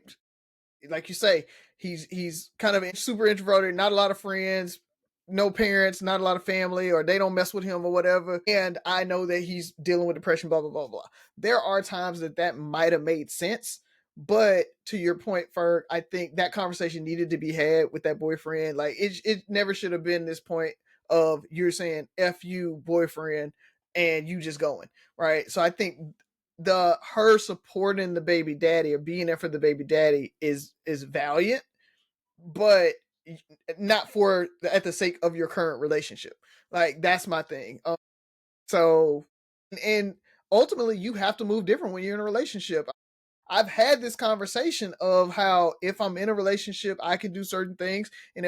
Like you say, he's kind of super introverted, not a lot of friends, no parents, not a lot of family, or they don't mess with him or whatever. And I know that he's dealing with depression, blah, blah, blah, blah. There are times that might have made sense. But to your point, Ferg, I think that conversation needed to be had with that boyfriend. Like, it never should have been this point of you're saying F you, boyfriend, and you just going, right? So I think her supporting the baby daddy or being there for the baby daddy is valiant, but not for at the sake of your current relationship. Like, that's my thing. So, and ultimately, you have to move different when you're in a relationship. I've had this conversation of how if I'm in a relationship, I can do certain things, and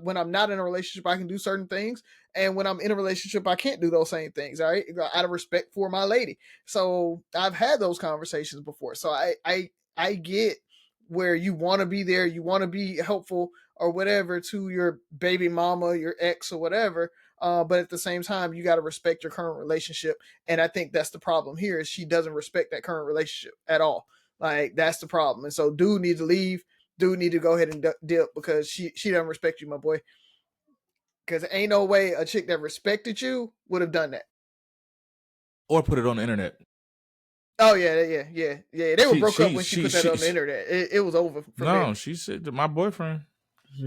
when I'm not in a relationship, I can do certain things, and when I'm in a relationship, I can't do those same things. All right, out of respect for my lady. So I've had those conversations before. So I get where you want to be there, you want to be helpful or whatever to your baby mama, your ex or whatever. But at the same time, you got to respect your current relationship. And I think that's the problem here is she doesn't respect that current relationship at all. Like, that's the problem. And so dude needs to leave. Dude need to go ahead and dip because she doesn't respect you, my boy. Because ain't no way a chick that respected you would have done that. Or put it on the internet. Oh, yeah. They were broke up when she put that on the internet. It was over for me. She said to my boyfriend.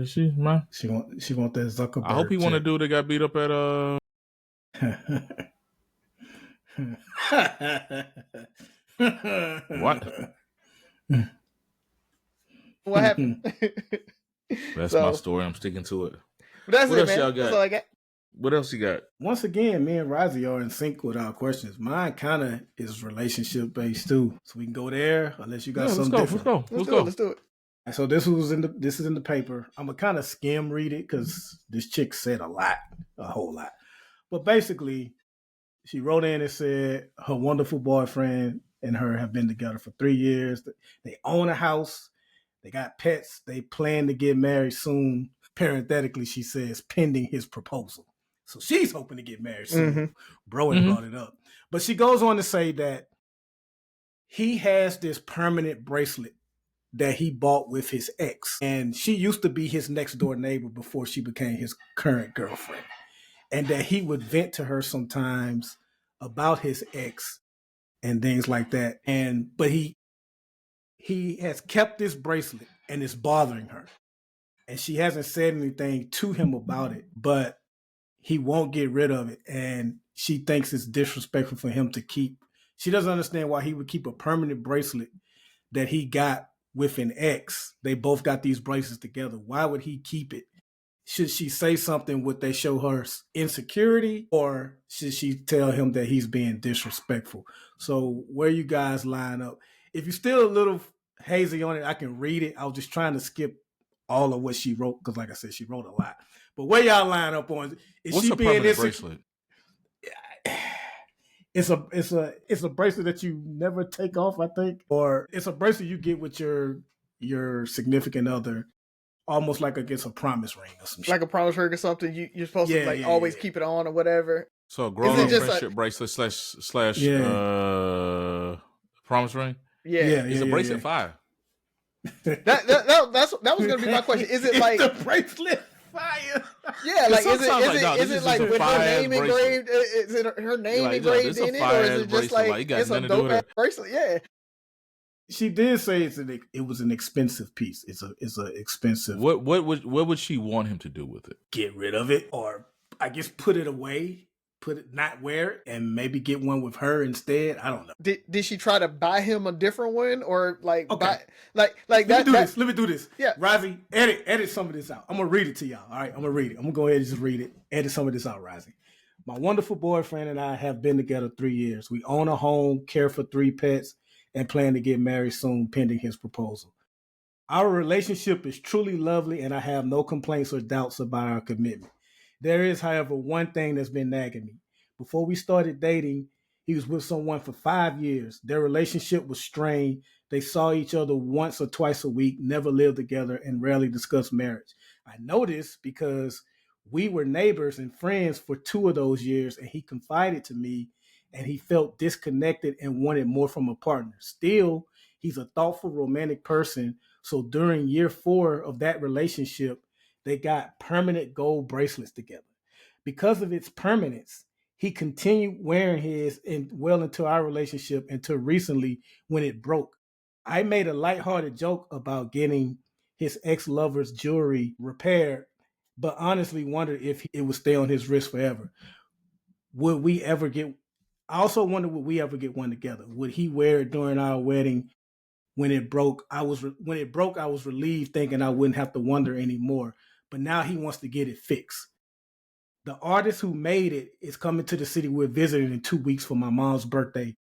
She want that Zuckerberg. I hope he want to do that got beat up at What? What happened? That's my story. I'm sticking to it. That's what it, else man. y'all got? That's all I got. What else you got? Once again, me and Rozzy are in sync with our questions. Mine kind of is relationship based too, so we can go there unless you got something different. Let's go. Let's do it. So this is in the paper. I'm gonna kind of skim read it because this chick said a whole lot. But basically, she wrote in and said her wonderful boyfriend and her have been together for 3 years. They own a house. They got pets. They plan to get married soon. Parenthetically, she says, pending his proposal. So she's hoping to get married soon. Mm-hmm. Bro had brought it up. But she goes on to say that he has this permanent bracelet that he bought with his ex. And she used to be his next door neighbor before she became his current girlfriend. And that he would vent to her sometimes about his ex and things like that. But he has kept this bracelet and it's bothering her. And she hasn't said anything to him about it, but he won't get rid of it. And she thinks it's disrespectful for him to keep. She doesn't understand why he would keep a permanent bracelet that he got with an ex. They both got these bracelets together. Why would he keep it? Should she say something? Would they show her insecurity, or should she tell him that he's being disrespectful? So where you guys line up? If you're still a little hazy on it, I can read it. I was just trying to skip all of what she wrote because, like I said, she wrote a lot. But where y'all line up on? What's she a being permanent bracelet? It's a bracelet that you never take off, I think, or it's a bracelet you get with your significant other, almost like against a promise ring or some shit. Like a promise ring or something. You're supposed to always keep it on or whatever. So a grown-up friendship bracelet slash promise ring. Is a bracelet fire? That was gonna be my question. Is it like the bracelet fire? Yeah, like is it like with her name engraved? Is it her name engraved in it, or is it just like it's a dope ass bracelet? Yeah. She did say it was an expensive piece. It's a expensive. What would she want him to do with it? Get rid of it, or I guess put it away. Put it, not wear it, and maybe get one with her instead. I don't know. Did she try to buy him a different one, or like okay. buy like that? Let me do this. Yeah, Razi, edit some of this out. I'm gonna read it to y'all. All right, I'm gonna read it. I'm gonna go ahead and just read it. Edit some of this out, Razi. My wonderful boyfriend and I have been together 3 years. We own a home, care for 3 pets, and plan to get married soon, pending his proposal. Our relationship is truly lovely, and I have no complaints or doubts about our commitment. There is, however, one thing that's been nagging me. Before we started dating, he was with someone for 5 years. Their relationship was strained. They saw each other once or twice a week, never lived together, and rarely discussed marriage. I know this because we were neighbors and friends for 2 of those years, and he confided to me, and he felt disconnected and wanted more from a partner. Still, he's a thoughtful, romantic person. So during year 4 of that relationship, they got permanent gold bracelets together. Because of its permanence, he continued wearing his well into our relationship until recently when it broke. I made a lighthearted joke about getting his ex-lover's jewelry repaired, but honestly wondered if it would stay on his wrist forever. Would we ever get... I also wonder, would we ever get one together? Would he wear it during our wedding? When it broke, I was relieved, thinking I wouldn't have to wonder anymore. But now he wants to get it fixed. The artist who made it is coming to the city we're visiting in 2 weeks for my mom's birthday.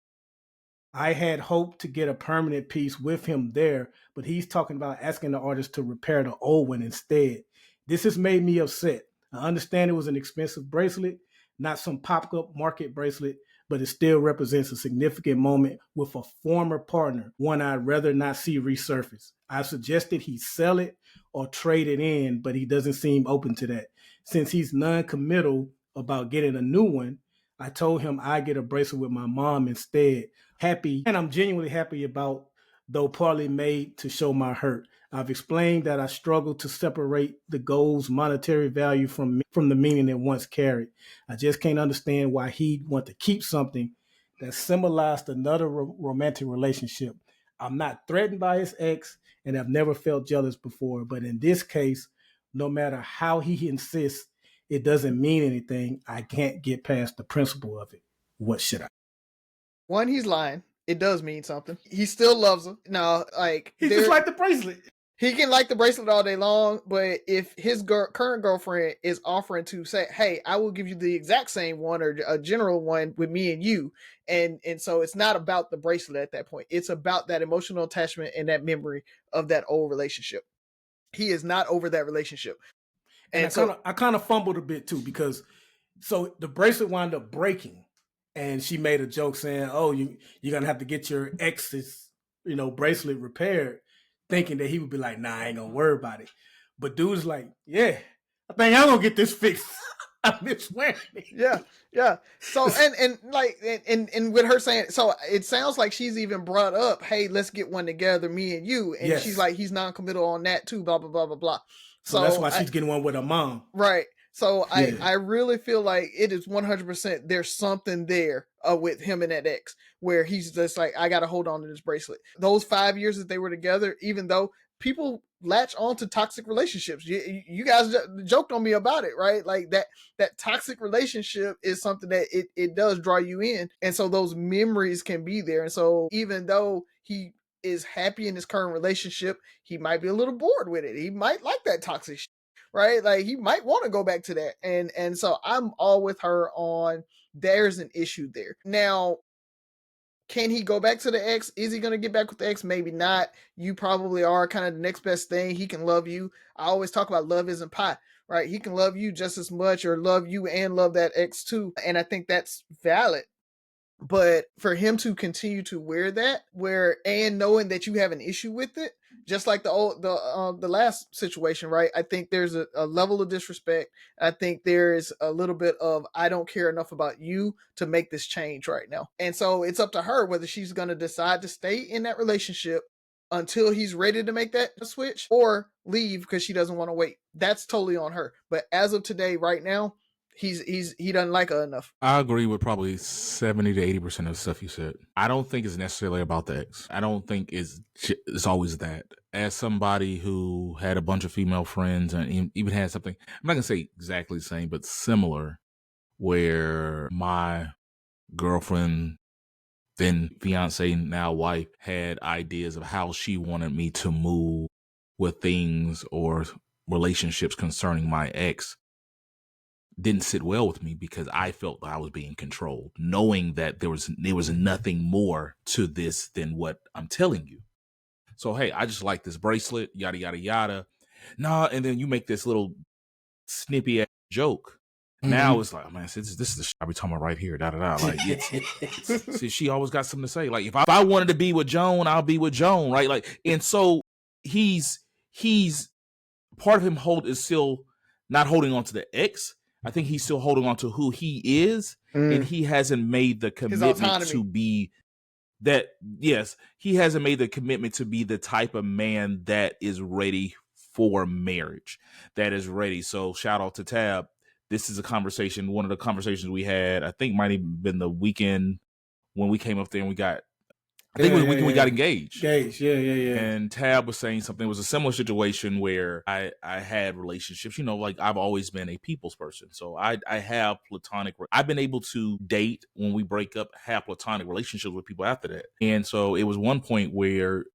I had hoped to get a permanent piece with him there, but he's talking about asking the artist to repair the old one instead. This has made me upset. I understand it was an expensive bracelet, not some pop-up market bracelet, but it still represents a significant moment with a former partner, one I'd rather not see resurface. I suggested he sell it or trade it in, but he doesn't seem open to that. Since he's non-committal about getting a new one, I told him I'd get a bracelet with my mom instead. Happy, and I'm genuinely happy about, though partly made to show my hurt. I've explained that I struggle to separate the gold's monetary value from the meaning it once carried. I just can't understand why he'd want to keep something that symbolized another romantic relationship. I'm not threatened by his ex and have never felt jealous before, but in this case, no matter how he insists, it doesn't mean anything. I can't get past the principle of it. What should I? One, he's lying. It does mean something. He still loves her. No, like he just like the bracelet. He can like the bracelet all day long, but if his current girlfriend is offering to say, "Hey, I will give you the exact same one or a general one with me and you," and so it's not about the bracelet at that point. It's about that emotional attachment and that memory of that old relationship. He is not over that relationship. And I kind of fumbled a bit too, because so the bracelet wound up breaking. And she made a joke saying, "Oh, you're gonna have to get your ex's, bracelet repaired," thinking that he would be like, "Nah, I ain't gonna worry about it." But dude's like, "Yeah, I think I'm gonna get this fixed." I miss wearing it. Yeah. So and with her saying, so it sounds like she's even brought up, hey, let's get one together, me and you. And she's like, he's non-committal on that too, blah, blah, blah, blah, blah. So that's why she's getting one with her mom. Right. So I really feel like it is 100% there's something there with him and that ex where he's just like, I got to hold on to this bracelet. Those 5 years that they were together, even though people latch on to toxic relationships. You guys joked on me about it, right? Like that toxic relationship is something that it does draw you in. And so those memories can be there. And so even though he is happy in his current relationship, he might be a little bored with it. He might like that toxic shit, right? Like he might want to go back to that. And so I'm all with her on there's an issue there. Now, can he go back to the ex? Is he going to get back with the ex? Maybe not. You probably are kind of the next best thing. He can love you. I always talk about love isn't pie, right? He can love you just as much or love you and love that ex too. And I think that's valid. But for him to continue to wear that, and knowing that you have an issue with it, just like the last situation, right? I think there's a level of disrespect. I think there is a little bit of I don't care enough about you to make this change right now. And so it's up to her whether she's going to decide to stay in that relationship until he's ready to make that switch or leave because she doesn't want to wait. That's totally on her. But as of today, right now, he doesn't like her enough. I agree with probably 70 to 80% of the stuff you said. I don't think it's necessarily about the ex. I don't think it's always that. As somebody who had a bunch of female friends and even had something, I'm not going to say exactly the same, but similar, where my girlfriend, then fiance, now wife, had ideas of how she wanted me to move with things or relationships concerning my ex, didn't sit well with me because I felt I was being controlled, knowing that there was nothing more to this than what I'm telling you. So, hey, I just like this bracelet, yada, yada, yada. Nah, and then you make this little snippy ass joke. Mm-hmm. Now it's like, oh, man, this is the shit I be talking about right here, da, da, da. Like, see, she always got something to say. Like, if I wanted to be with Joan, I'll be with Joan, right? Like, and so he's part of him is still not holding on to the ex. I think he's still holding on to who he is, and he hasn't made the commitment to be that. Yes, he hasn't made the commitment to be the type of man that is ready for marriage, that is ready. So shout out to Tab. This is one of the conversations we had, I think might have been the weekend when we came up there and we got, I think it was the weekend we got engaged. Yeah. And Tab was saying something. It was a similar situation where I had relationships. You know, like I've always been a people's person. So I have platonic. I've been able to date when we break up, have platonic relationships with people after that. And so it was one point where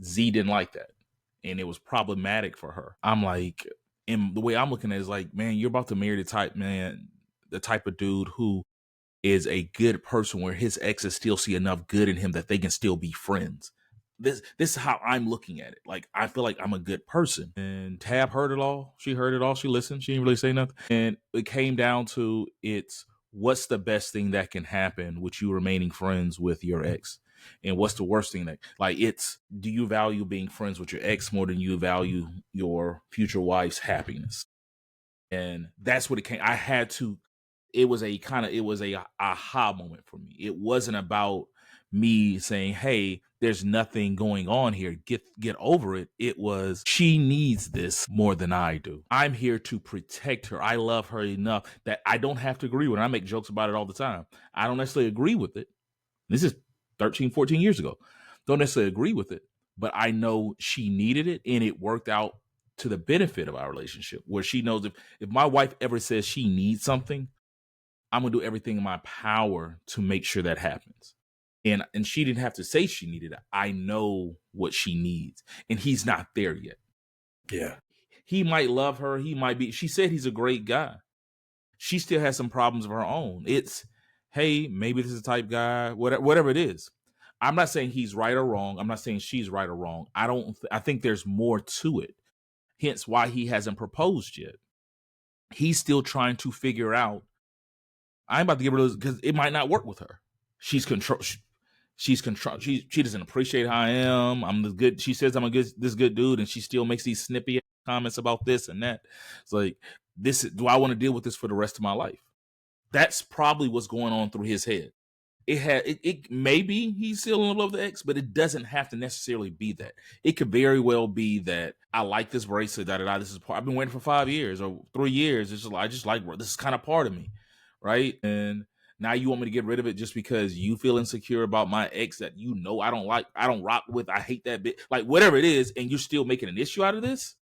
Z didn't like that. And it was problematic for her. I'm like, and the way I'm looking at it is like, man, you're about to marry the type of dude who is a good person where his exes still see enough good in him that they can still be friends. This is how I'm looking at it. Like, I feel like I'm a good person. And Tab heard it all. She heard it all. She listened. She didn't really say nothing. And it came down to what's the best thing that can happen with you remaining friends with your ex? And what's the worst thing do you value being friends with your ex more than you value your future wife's happiness? And that's what it came. It was a aha moment for me. It wasn't about me saying, hey, there's nothing going on here. Get over it. It was, she needs this more than I do. I'm here to protect her. I love her enough that I don't have to agree with it. I make jokes about it all the time. I don't necessarily agree with it. This is 13, 14 years ago. Don't necessarily agree with it, but I know she needed it and it worked out to the benefit of our relationship, where she knows if my wife ever says she needs something, I'm going to do everything in my power to make sure that happens. And she didn't have to say she needed it. I know what she needs. And he's not there yet. Yeah. He might love her. She said he's a great guy. She still has some problems of her own. It's, hey, maybe this is the type guy, whatever it is. I'm not saying he's right or wrong. I'm not saying she's right or wrong. I think there's more to it. Hence why he hasn't proposed yet. He's still trying to figure out, I'm about to give her this because it might not work with her. She's control. She's control. She doesn't appreciate how I am. I'm the good. She says I'm this good dude, and she still makes these snippy comments about this and that. It's like, do I want to deal with this for the rest of my life? That's probably what's going on through his head. It maybe he's still in love with the ex, but it doesn't have to necessarily be that. It could very well be that I like this bracelet. This is I've been waiting for 5 years or 3 years. It's just I just like this is kind of part of me, right? And now you want me to get rid of it just because you feel insecure about my ex that I don't like, I don't rock with, I hate that bit, like whatever it is, and you're still making an issue out of this.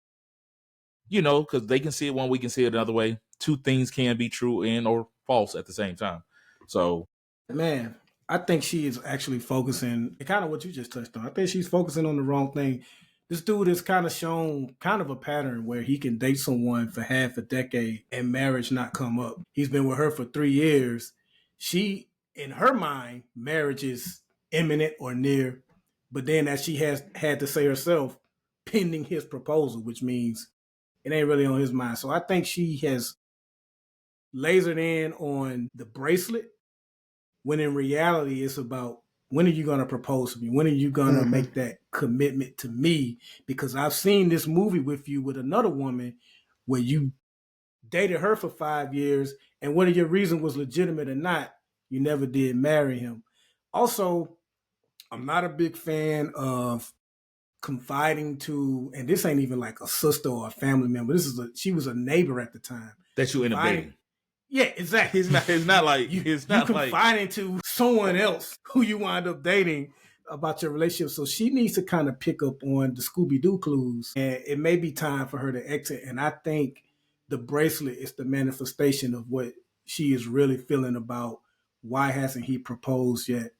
Because they can see it one, we can see it another way. Two things can be true and or false at the same time. So. Man, I think she is actually focusing, kind of what you just touched on. I think she's focusing on the wrong thing. This dude has kind of shown kind of a pattern where he can date someone for half a decade and marriage not come up. He's been with her for 3 years. She, in her mind, marriage is imminent or near. But then as she has had to say herself, pending his proposal, which means it ain't really on his mind. So I think she has lasered in on the bracelet, when in reality it's about, when are you going to propose to me? When are you going to make that commitment to me? Because I've seen this movie with you with another woman where you dated her for 5 years, and whether your reason was legitimate or not, you never did marry him. Also, I'm not a big fan of confiding to, and this ain't even like a sister or a family member. She was a neighbor at the time. That you end up dating. Yeah, exactly. It's not like you confiding to someone else who you wind up dating about your relationship. So she needs to kind of pick up on the Scooby-Doo clues, and it may be time for her to exit. And I think the bracelet is the manifestation of what she is really feeling about why hasn't he proposed yet?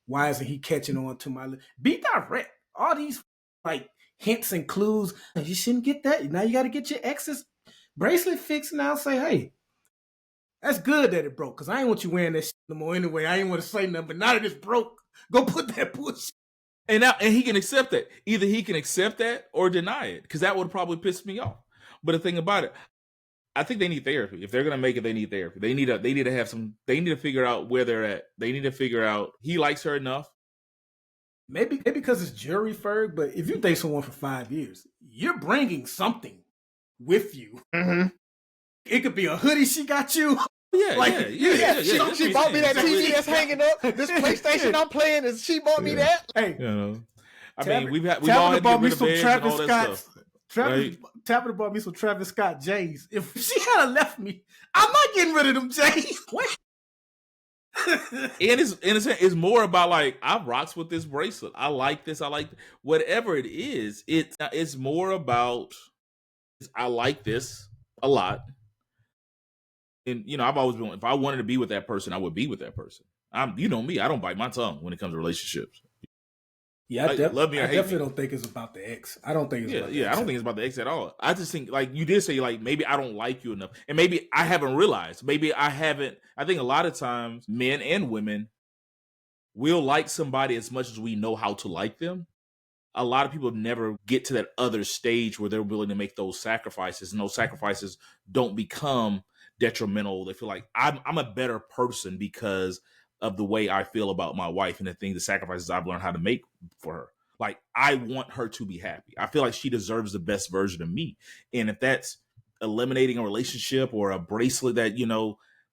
Why isn't he catching on to my be direct? All these like hints and clues. You shouldn't get that. Now you got to get your ex's bracelet fixed now. Say, hey, that's good that it broke, because I ain't want you wearing that shit no more anyway. I ain't want to say nothing, but now that it's broke, go put that bullshit. And he can accept that. Either he can accept that or deny it, because that would probably piss me off. But the thing about it, I think they need therapy. If they're gonna make it, they need therapy. They need to figure out where they're at. They need to figure out he likes her enough. Maybe because it's jury Ferg, but if you date someone for 5 years, you're bringing something with you. Mm-hmm. It could be a hoodie she got you. Yeah. She bought me that TV that's hanging up. This PlayStation I'm playing, and she bought me that. Hey, I mean, we've all had to get rid of beds and all that stuff. Tabitha bought me some Travis Scott J's. If she had left me, I'm not getting rid of them J's. What? And it's more about like, I rocks with this bracelet. I like this. I like whatever it is. It's more about, I like this a lot. And I've always been, if I wanted to be with that person, I would be with that person. You know me, I don't bite my tongue when it comes to relationships. Yeah, I definitely don't think it's about the ex. I don't think it's about the ex. I don't think it's about the ex at all. I just think, like you did say, like maybe I don't like you enough. And maybe I haven't realized. I think a lot of times men and women will like somebody as much as we know how to like them. A lot of people never get to that other stage where they're willing to make those sacrifices, and those sacrifices don't become detrimental. They feel like I'm a better person because of the way I feel about my wife and the sacrifices I've learned how to make for her. Like, I want her to be happy. I feel like she deserves the best version of me. And if that's eliminating a relationship or a bracelet that,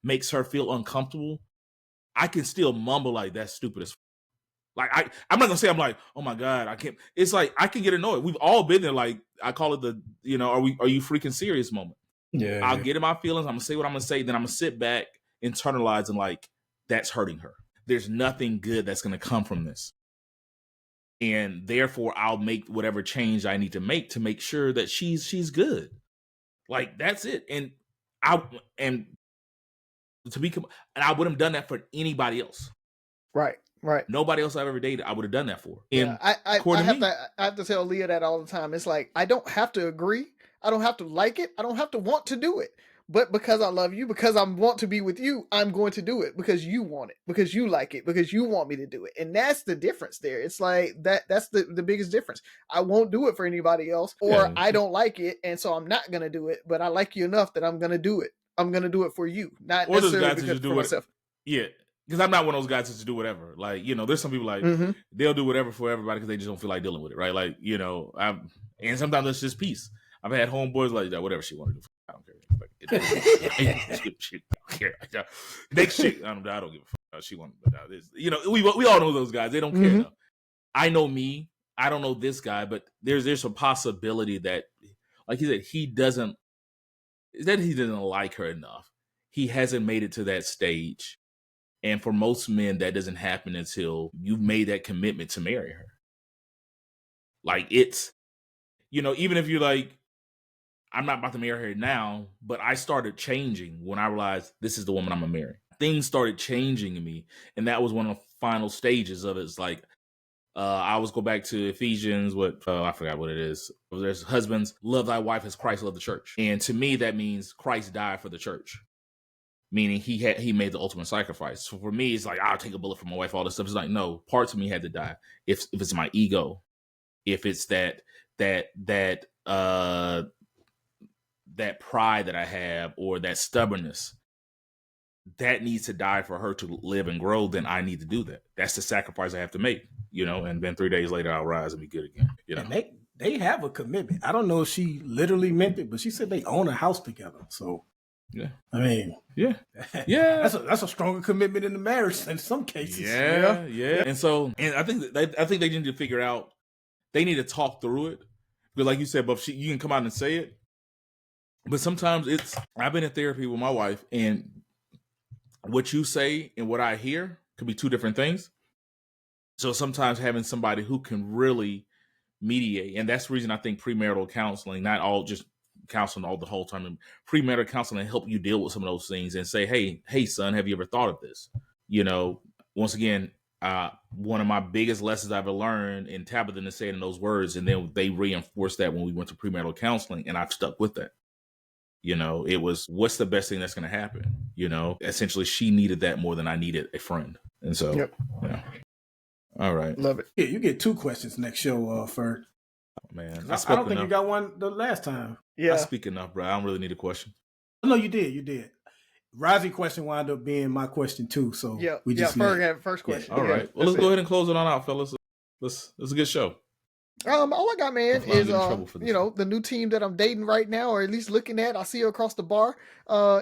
makes her feel uncomfortable, I can still mumble like, that's stupid as like, I'm not gonna say I'm like, oh my God, I can't. It's like, I can get annoyed. We've all been there. Like, I call it the, are you freaking serious moment. Yeah, I'll get in my feelings. I'm gonna say what I'm gonna say. Then I'm gonna sit back, internalize, and like, that's hurting her. There's nothing good that's gonna come from this, and therefore I'll make whatever change I need to make sure that she's good. Like, that's it. And I wouldn't have done that for anybody else. Right. Nobody else I've ever dated, I would have done that for. And I have to tell Leah that all the time. It's like, I don't have to agree. I don't have to like it. I don't have to want to do it. But because I love you, because I want to be with you, I'm going to do it because you want it, because you like it, because you want me to do it. And that's the difference there. It's like that's the biggest difference. I won't do it for anybody else, or I don't like it, and so I'm not going to do it, but I like you enough that I'm going to do it. I'm going to do it for you, not necessarily because for myself. Yeah. Because I'm not one of those guys that just do whatever. Like, there's some people like, they'll do whatever for everybody because they just don't feel like dealing with it, right? Like, and sometimes it's just peace. I've had homeboys like that, whatever she wanted to do. I don't care. Shit, I don't care. Next chick, I don't give a fuck. She wanted, we all know those guys. They don't care enough. I know me. I don't know this guy, but there's a possibility that, like he said, he doesn't like her enough. He hasn't made it to that stage. And for most men, that doesn't happen until you've made that commitment to marry her. Like it's, even if you're like, I'm not about to marry her now, but I started changing when I realized this is the woman I'm gonna marry. Things started changing in me. And that was one of the final stages of it. It's like, I always go back to Ephesians, I forgot what it is. There's husbands, love thy wife as Christ loved the church. And to me, that means Christ died for the church. Meaning he made the ultimate sacrifice. So for me, it's like, I'll take a bullet for my wife, all this stuff. It's like, no, parts of me had to die. If it's my ego, if it's that pride that I have, or that stubbornness, that needs to die for her to live and grow, then I need to do that. That's the sacrifice I have to make, and then 3 days later I'll rise and be good again. And they have a commitment. I don't know if she literally meant it, but she said they own a house together. So yeah, I mean, yeah, that's a stronger commitment in the marriage in some cases. Yeah. And so, and I think they need to figure out. They need to talk through it, because, like you said, but you can come out and say it. But sometimes I've been in therapy with my wife, and what you say and what I hear could be two different things. So sometimes having somebody who can really mediate, and that's the reason I think premarital counseling, not all just counseling all the whole time, and premarital counseling help you deal with some of those things and say, hey, son, have you ever thought of this? Once again, one of my biggest lessons I've ever learned, and Tabitha didn't say it in those words, and then they reinforced that when we went to premarital counseling, and I've stuck with that. It was, what's the best thing that's going to happen? Essentially, she needed that more than I needed a friend. And so, yeah. All right. Love it. Yeah, you get 2 questions next show, Ferg. Oh, man. I don't think you got one the last time. Yeah. I speak enough, bro. I don't really need a question. No, you did. Rising question wound up being my question too. So we just Ferg had first question. All right. Well, let's go ahead and close it on out, fellas. It's a good show. All I got, man, is the new team that I'm dating right now, or at least looking at. I see her across the bar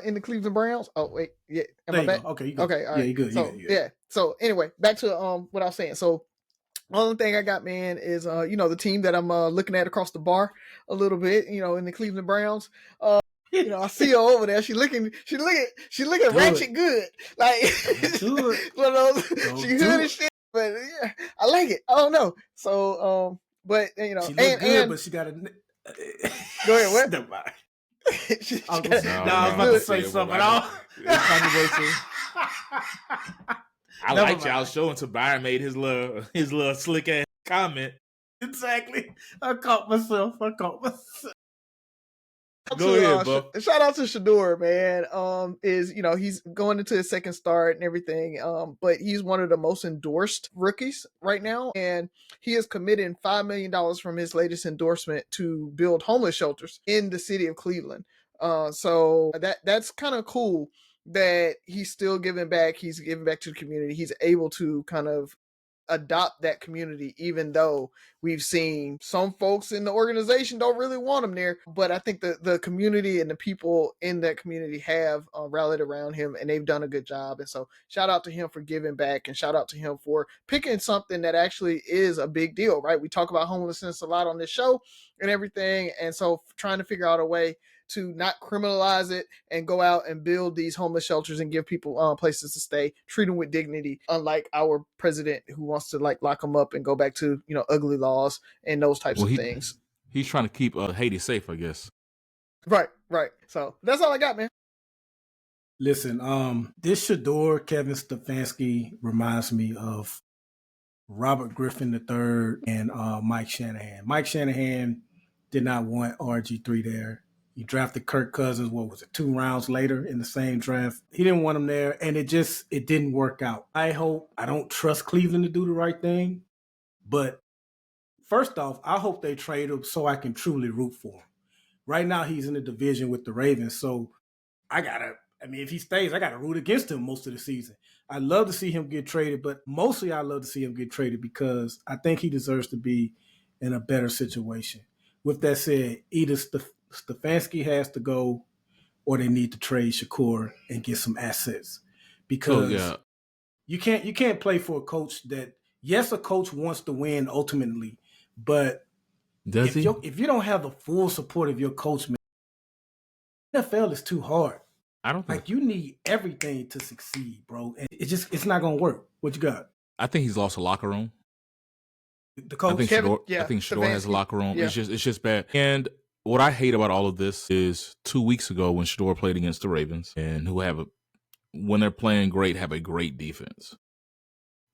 in the Cleveland Browns. Oh wait, yeah, am I back? Okay, you good. Okay, all right. Yeah, you good. So yeah. So anyway, back to what I was saying. So only thing I got, man, is the team that I'm looking at across the bar a little bit. In the Cleveland Browns. I see her over there. She looking ratchet good. Like one of those. She hood and shit. But yeah, I like it. I don't know. So but she looks good, but she got a. Go ahead. What? Never mind. I was about to say something. It's controversial. I like y'all showing to Byron made his little slick ass comment. Exactly. I caught myself. Go ahead, bro. Shout out to Shador, man. He's going into his second start and everything. But he's one of the most endorsed rookies right now, and he is committing $5 million from his latest endorsement to build homeless shelters in the city of Cleveland. So that's kind of cool that he's still giving back. He's giving back to the community. He's able to kind of adopt that community, even though we've seen some folks in the organization don't really want him there. But I think the community and the people in that community have rallied around him, and they've done a good job. And so shout out to him for giving back, and shout out to him for picking something that actually is a big deal, right? We talk about homelessness a lot on this show and everything. And so trying to figure out a way to not criminalize it and go out and build these homeless shelters and give people places to stay, treat them with dignity, unlike our president who wants to lock them up and go back to, ugly laws and those types of things. He's trying to keep Haiti safe, I guess. Right. So that's all I got, man. Listen, this Shador Kevin Stefanski reminds me of Robert Griffin III and Mike Shanahan. Mike Shanahan did not want RG3 there. He drafted Kirk Cousins, 2 rounds later in the same draft. He didn't want him there, and it didn't work out. I don't trust Cleveland to do the right thing, but first off, I hope they trade him so I can truly root for him. Right now, he's in the division with the Ravens, so if he stays, I got to root against him most of the season. I'd love to see him get traded, but mostly I love to see him get traded because I think he deserves to be in a better situation. With that said, either Stefanski has to go or they need to trade Shakur and get some assets because you can't play for a coach that, yes, a coach wants to win ultimately, but if you don't have the full support of your coach, man, NFL is too hard. I don't think you need everything to succeed, bro. And it's not gonna work. What you got? I think he's lost a locker room. The coach, I think Shador has a locker room. Yeah. It's just bad. And what I hate about all of this is 2 weeks ago when Shador played against the Ravens, and when they're playing great, have a great defense.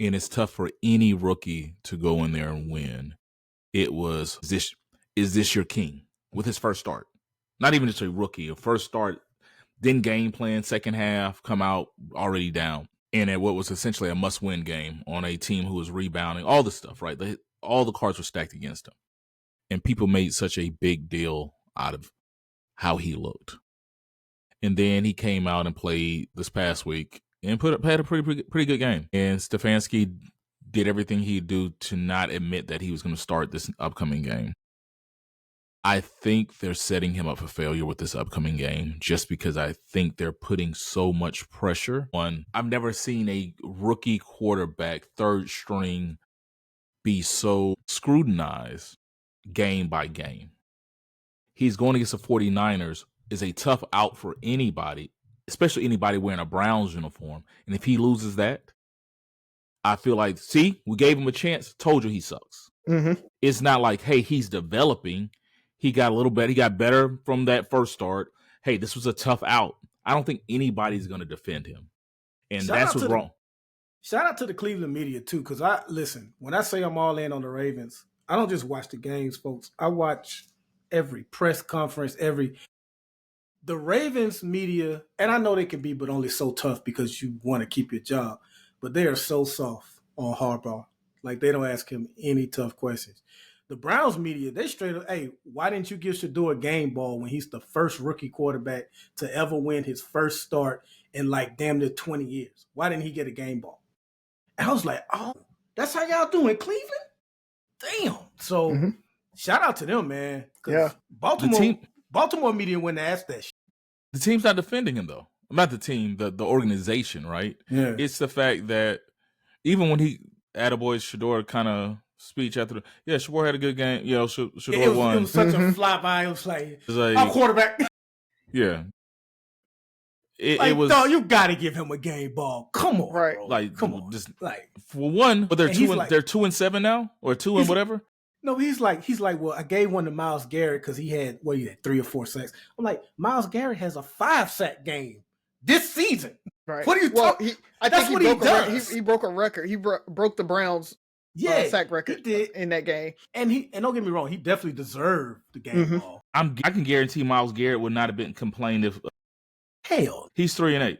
And it's tough for any rookie to go in there and win. It was, is this your king with his first start? Not even just a rookie, a first start, then game plan, second half, come out already down. And at what was essentially a must-win game on a team who was rebounding, all the stuff, right? All the cards were stacked against him. And people made such a big deal out of how he looked. And then he came out and played this past week and had a pretty good game. And Stefanski did everything he'd do to not admit that he was going to start this upcoming game. I think they're setting him up for failure with this upcoming game just because I think they're putting so much pressure on. I've never seen a rookie quarterback, third string, be so scrutinized game by game. He's going against the 49ers is a tough out for anybody, especially anybody wearing a Browns uniform. And if he loses that, I feel like, see, we gave him a chance. Told you he sucks. Mm-hmm. It's not like, hey, he's developing. He got a little better. He got better from that first start. Hey, this was a tough out. I don't think anybody's going to defend him. And that's what's wrong. Shout out to the Cleveland media, too, because when I say I'm all in on the Ravens, I don't just watch the games, folks. I watch every press conference, the Ravens media, and I know they can be, but only so tough because you want to keep your job, but they are so soft on Harbaugh. Like, they don't ask him any tough questions. The Browns media, they straight up, hey, why didn't you give Shador a game ball when he's the first rookie quarterback to ever win his first start in like damn near 20 years? Why didn't he get a game ball? And I was like, oh, that's how y'all doing, Cleveland? Damn. So shout out to them, man. Yeah. Baltimore media wouldn't ask that shit. The team's not defending him, though. Not the team, the organization, right? Yeah. It's the fact that even when Attaboy Shador kind of speech after Shador had a good game. Shador won. It was such a fly by. It was like our quarterback. Yeah. It was. No, you got to give him a game ball. Come on, right? Bro. Like, come on. Just like for one, but they're 2-7 now, or 2 and whatever. No, he's like, well, I gave one to Myles Garrett because he had 3 or 4 sacks. I'm like, Myles Garrett has a 5-sack game this season. Right. What are you talking? That's what he does. He broke a record. He broke the Browns. Sack record in that game, and don't get me wrong, he definitely deserved the game ball. I can guarantee Myles Garrett would not have been complained if. Hell, he's 3-8,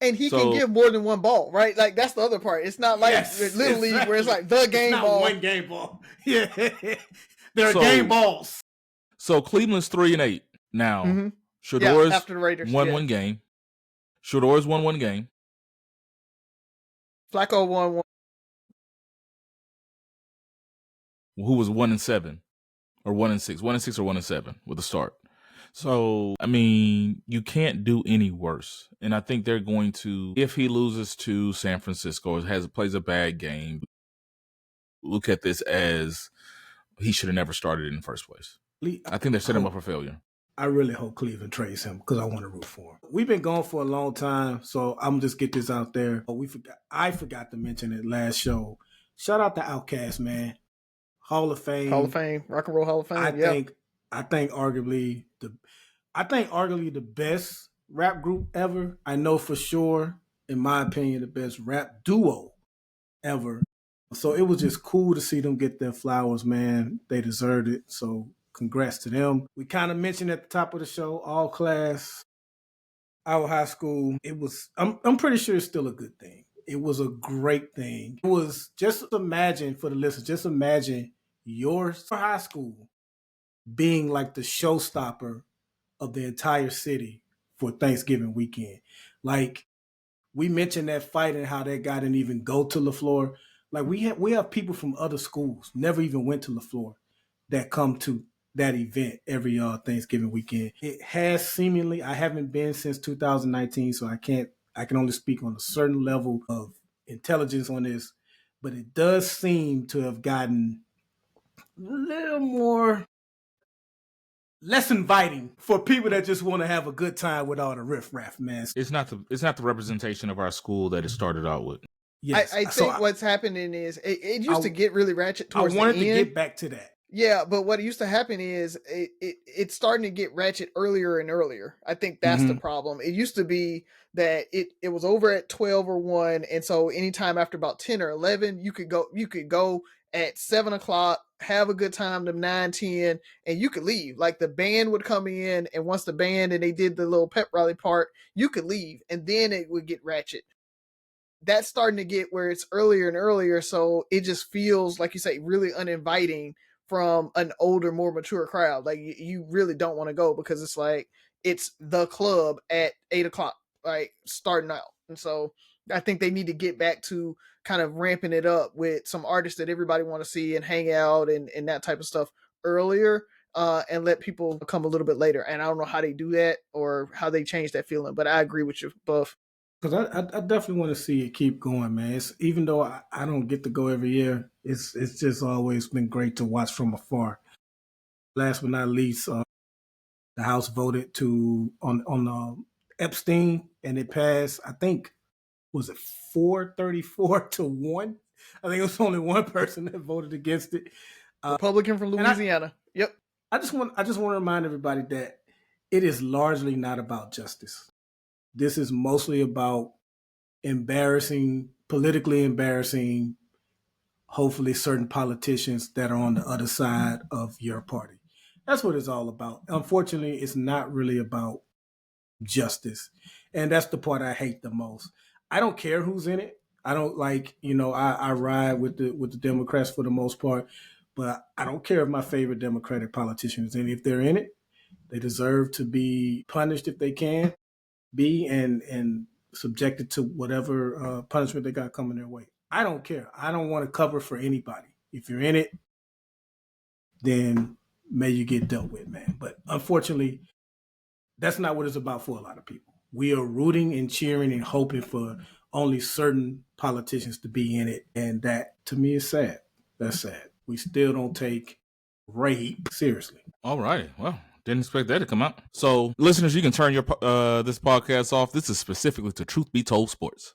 and he can give more than one ball, right? Like that's the other part. It's not like Little League where it's like the game ball, one game ball. Yeah, there are game balls. So Cleveland's 3-8 now. Shador's after the Raiders won one game. Shador's won one game. Flacco won one. Who was 1-7 or 1-6, 1-6 or 1-7 with a start. So, I mean, you can't do any worse. And I think they're going to, if he loses to San Francisco or plays a bad game, look at this as he should have never started in the first place. I think they're setting him up for failure. I really hope Cleveland trades him because I want to root for him. We've been gone for a long time, so I'm just get this out there. I forgot to mention it last show. Shout out to Outkast, man. Hall of Fame, Rock and Roll Hall of Fame. I think arguably the best rap group ever. I know for sure, in my opinion, the best rap duo ever. So it was just cool to see them get their flowers, man. They deserved it. So congrats to them. We kind of mentioned at the top of the show, all class, our high school. It was. I'm pretty sure it's still a good thing. It was a great thing. It was just imagine for the listeners. Just imagine your high school being like the showstopper of the entire city for Thanksgiving weekend. Like we mentioned that fight and how that guy didn't even go to LaFleur. Like we have people from other schools never even went to LaFleur that come to that event every Thanksgiving weekend. It has seemingly, I haven't been since 2019, so I can only speak on a certain level of intelligence on this, but it does seem to have gotten a little more less inviting for people that just want to have a good time with all the riffraff, man. It's not the representation of our school that it started out with. Yes. I think what's happening is it used to get really ratchet I towards wanted the end. to get back to that. Yeah, but what used to happen is it's starting to get ratchet earlier and earlier. I think that's the problem. It used to be that it was over at 12 or 1, and so anytime after about 10 or 11, you could go at 7 o'clock, have a good time to 9, 10, and you could leave. Like the band would come in, and once the band and they did the little pep rally part, you could leave, and then it would get ratchet. That's starting to get where it's earlier and earlier, so it just feels, like you say, really uninviting from an older, more mature crowd. Like you really don't want to go because it's like it's the club at 8 o'clock, like starting out. And so I think they need to get back to kind of ramping it up with some artists that everybody want to see and hang out and that type of stuff earlier, and let people come a little bit later. And I don't know how they do that or how they change that feeling, but I agree with you, Buff. Because I definitely want to see it keep going, man. Even though I don't get to go every year, it's just always been great to watch from afar. Last but not least, the House voted on Epstein, and it passed. I think was it 434 to 1. I think it was only one person that voted against it. Republican from Louisiana. Yep. I just want to remind everybody that it is largely not about justice. This is mostly about politically embarrassing, hopefully certain politicians that are on the other side of your party. That's what it's all about. Unfortunately, it's not really about justice. And that's the part I hate the most. I don't care who's in it. I don't I ride with the Democrats for the most part, but I don't care if my favorite Democratic politician is in it. If they're in it, they deserve to be punished if they can be and subjected to whatever punishment they got coming their way. I don't care. I don't want to cover for anybody. If you're in it, then may you get dealt with, man. But unfortunately, that's not what it's about for a lot of people. We are rooting and cheering and hoping for only certain politicians to be in it. And that, to me, is sad. That's sad. We still don't take rape seriously. All right. Well, didn't expect that to come out. So, listeners, you can turn your this podcast off. This is specifically to Truth Be Told Sports.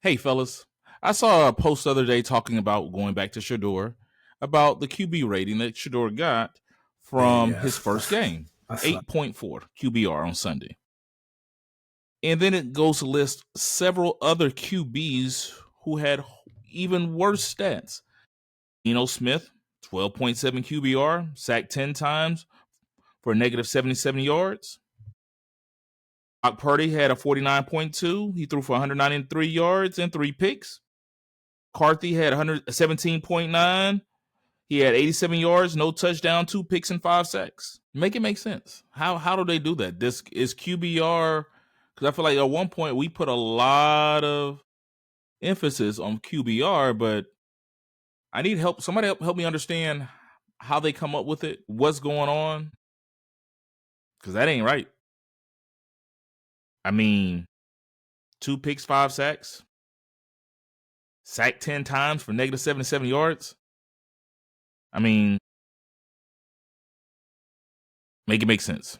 Hey, fellas, I saw a post the other day talking about going back to Shedeur about the QB rating that Shedeur got from his first game, 8.4 QBR on Sunday. And then it goes to list several other QBs who had even worse stats. Smith, 12.7 QBR, sacked 10 times for a negative 77 yards. Brock Purdy had a 49.2. He threw for 193 yards and 3 picks. McCarthy had 117.9. He had 87 yards, no touchdown, 2 picks, and 5 sacks. Make it make sense. How do they do that? This is QBR, because I feel like at one point we put a lot of emphasis on QBR, but I need help. Somebody help me understand how they come up with it, what's going on, because that ain't right. I mean, 2 picks, 5 sacks, sacked 10 times for negative 77 yards. I mean, make it make sense.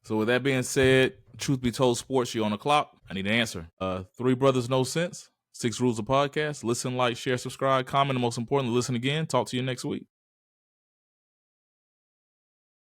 So with that being said, Truth Be Told Sports, you on the clock. I need an answer. 3 brothers, no sense. 6 rules of podcast. Listen, like, share, subscribe, comment, and most importantly, listen again. Talk to you next week.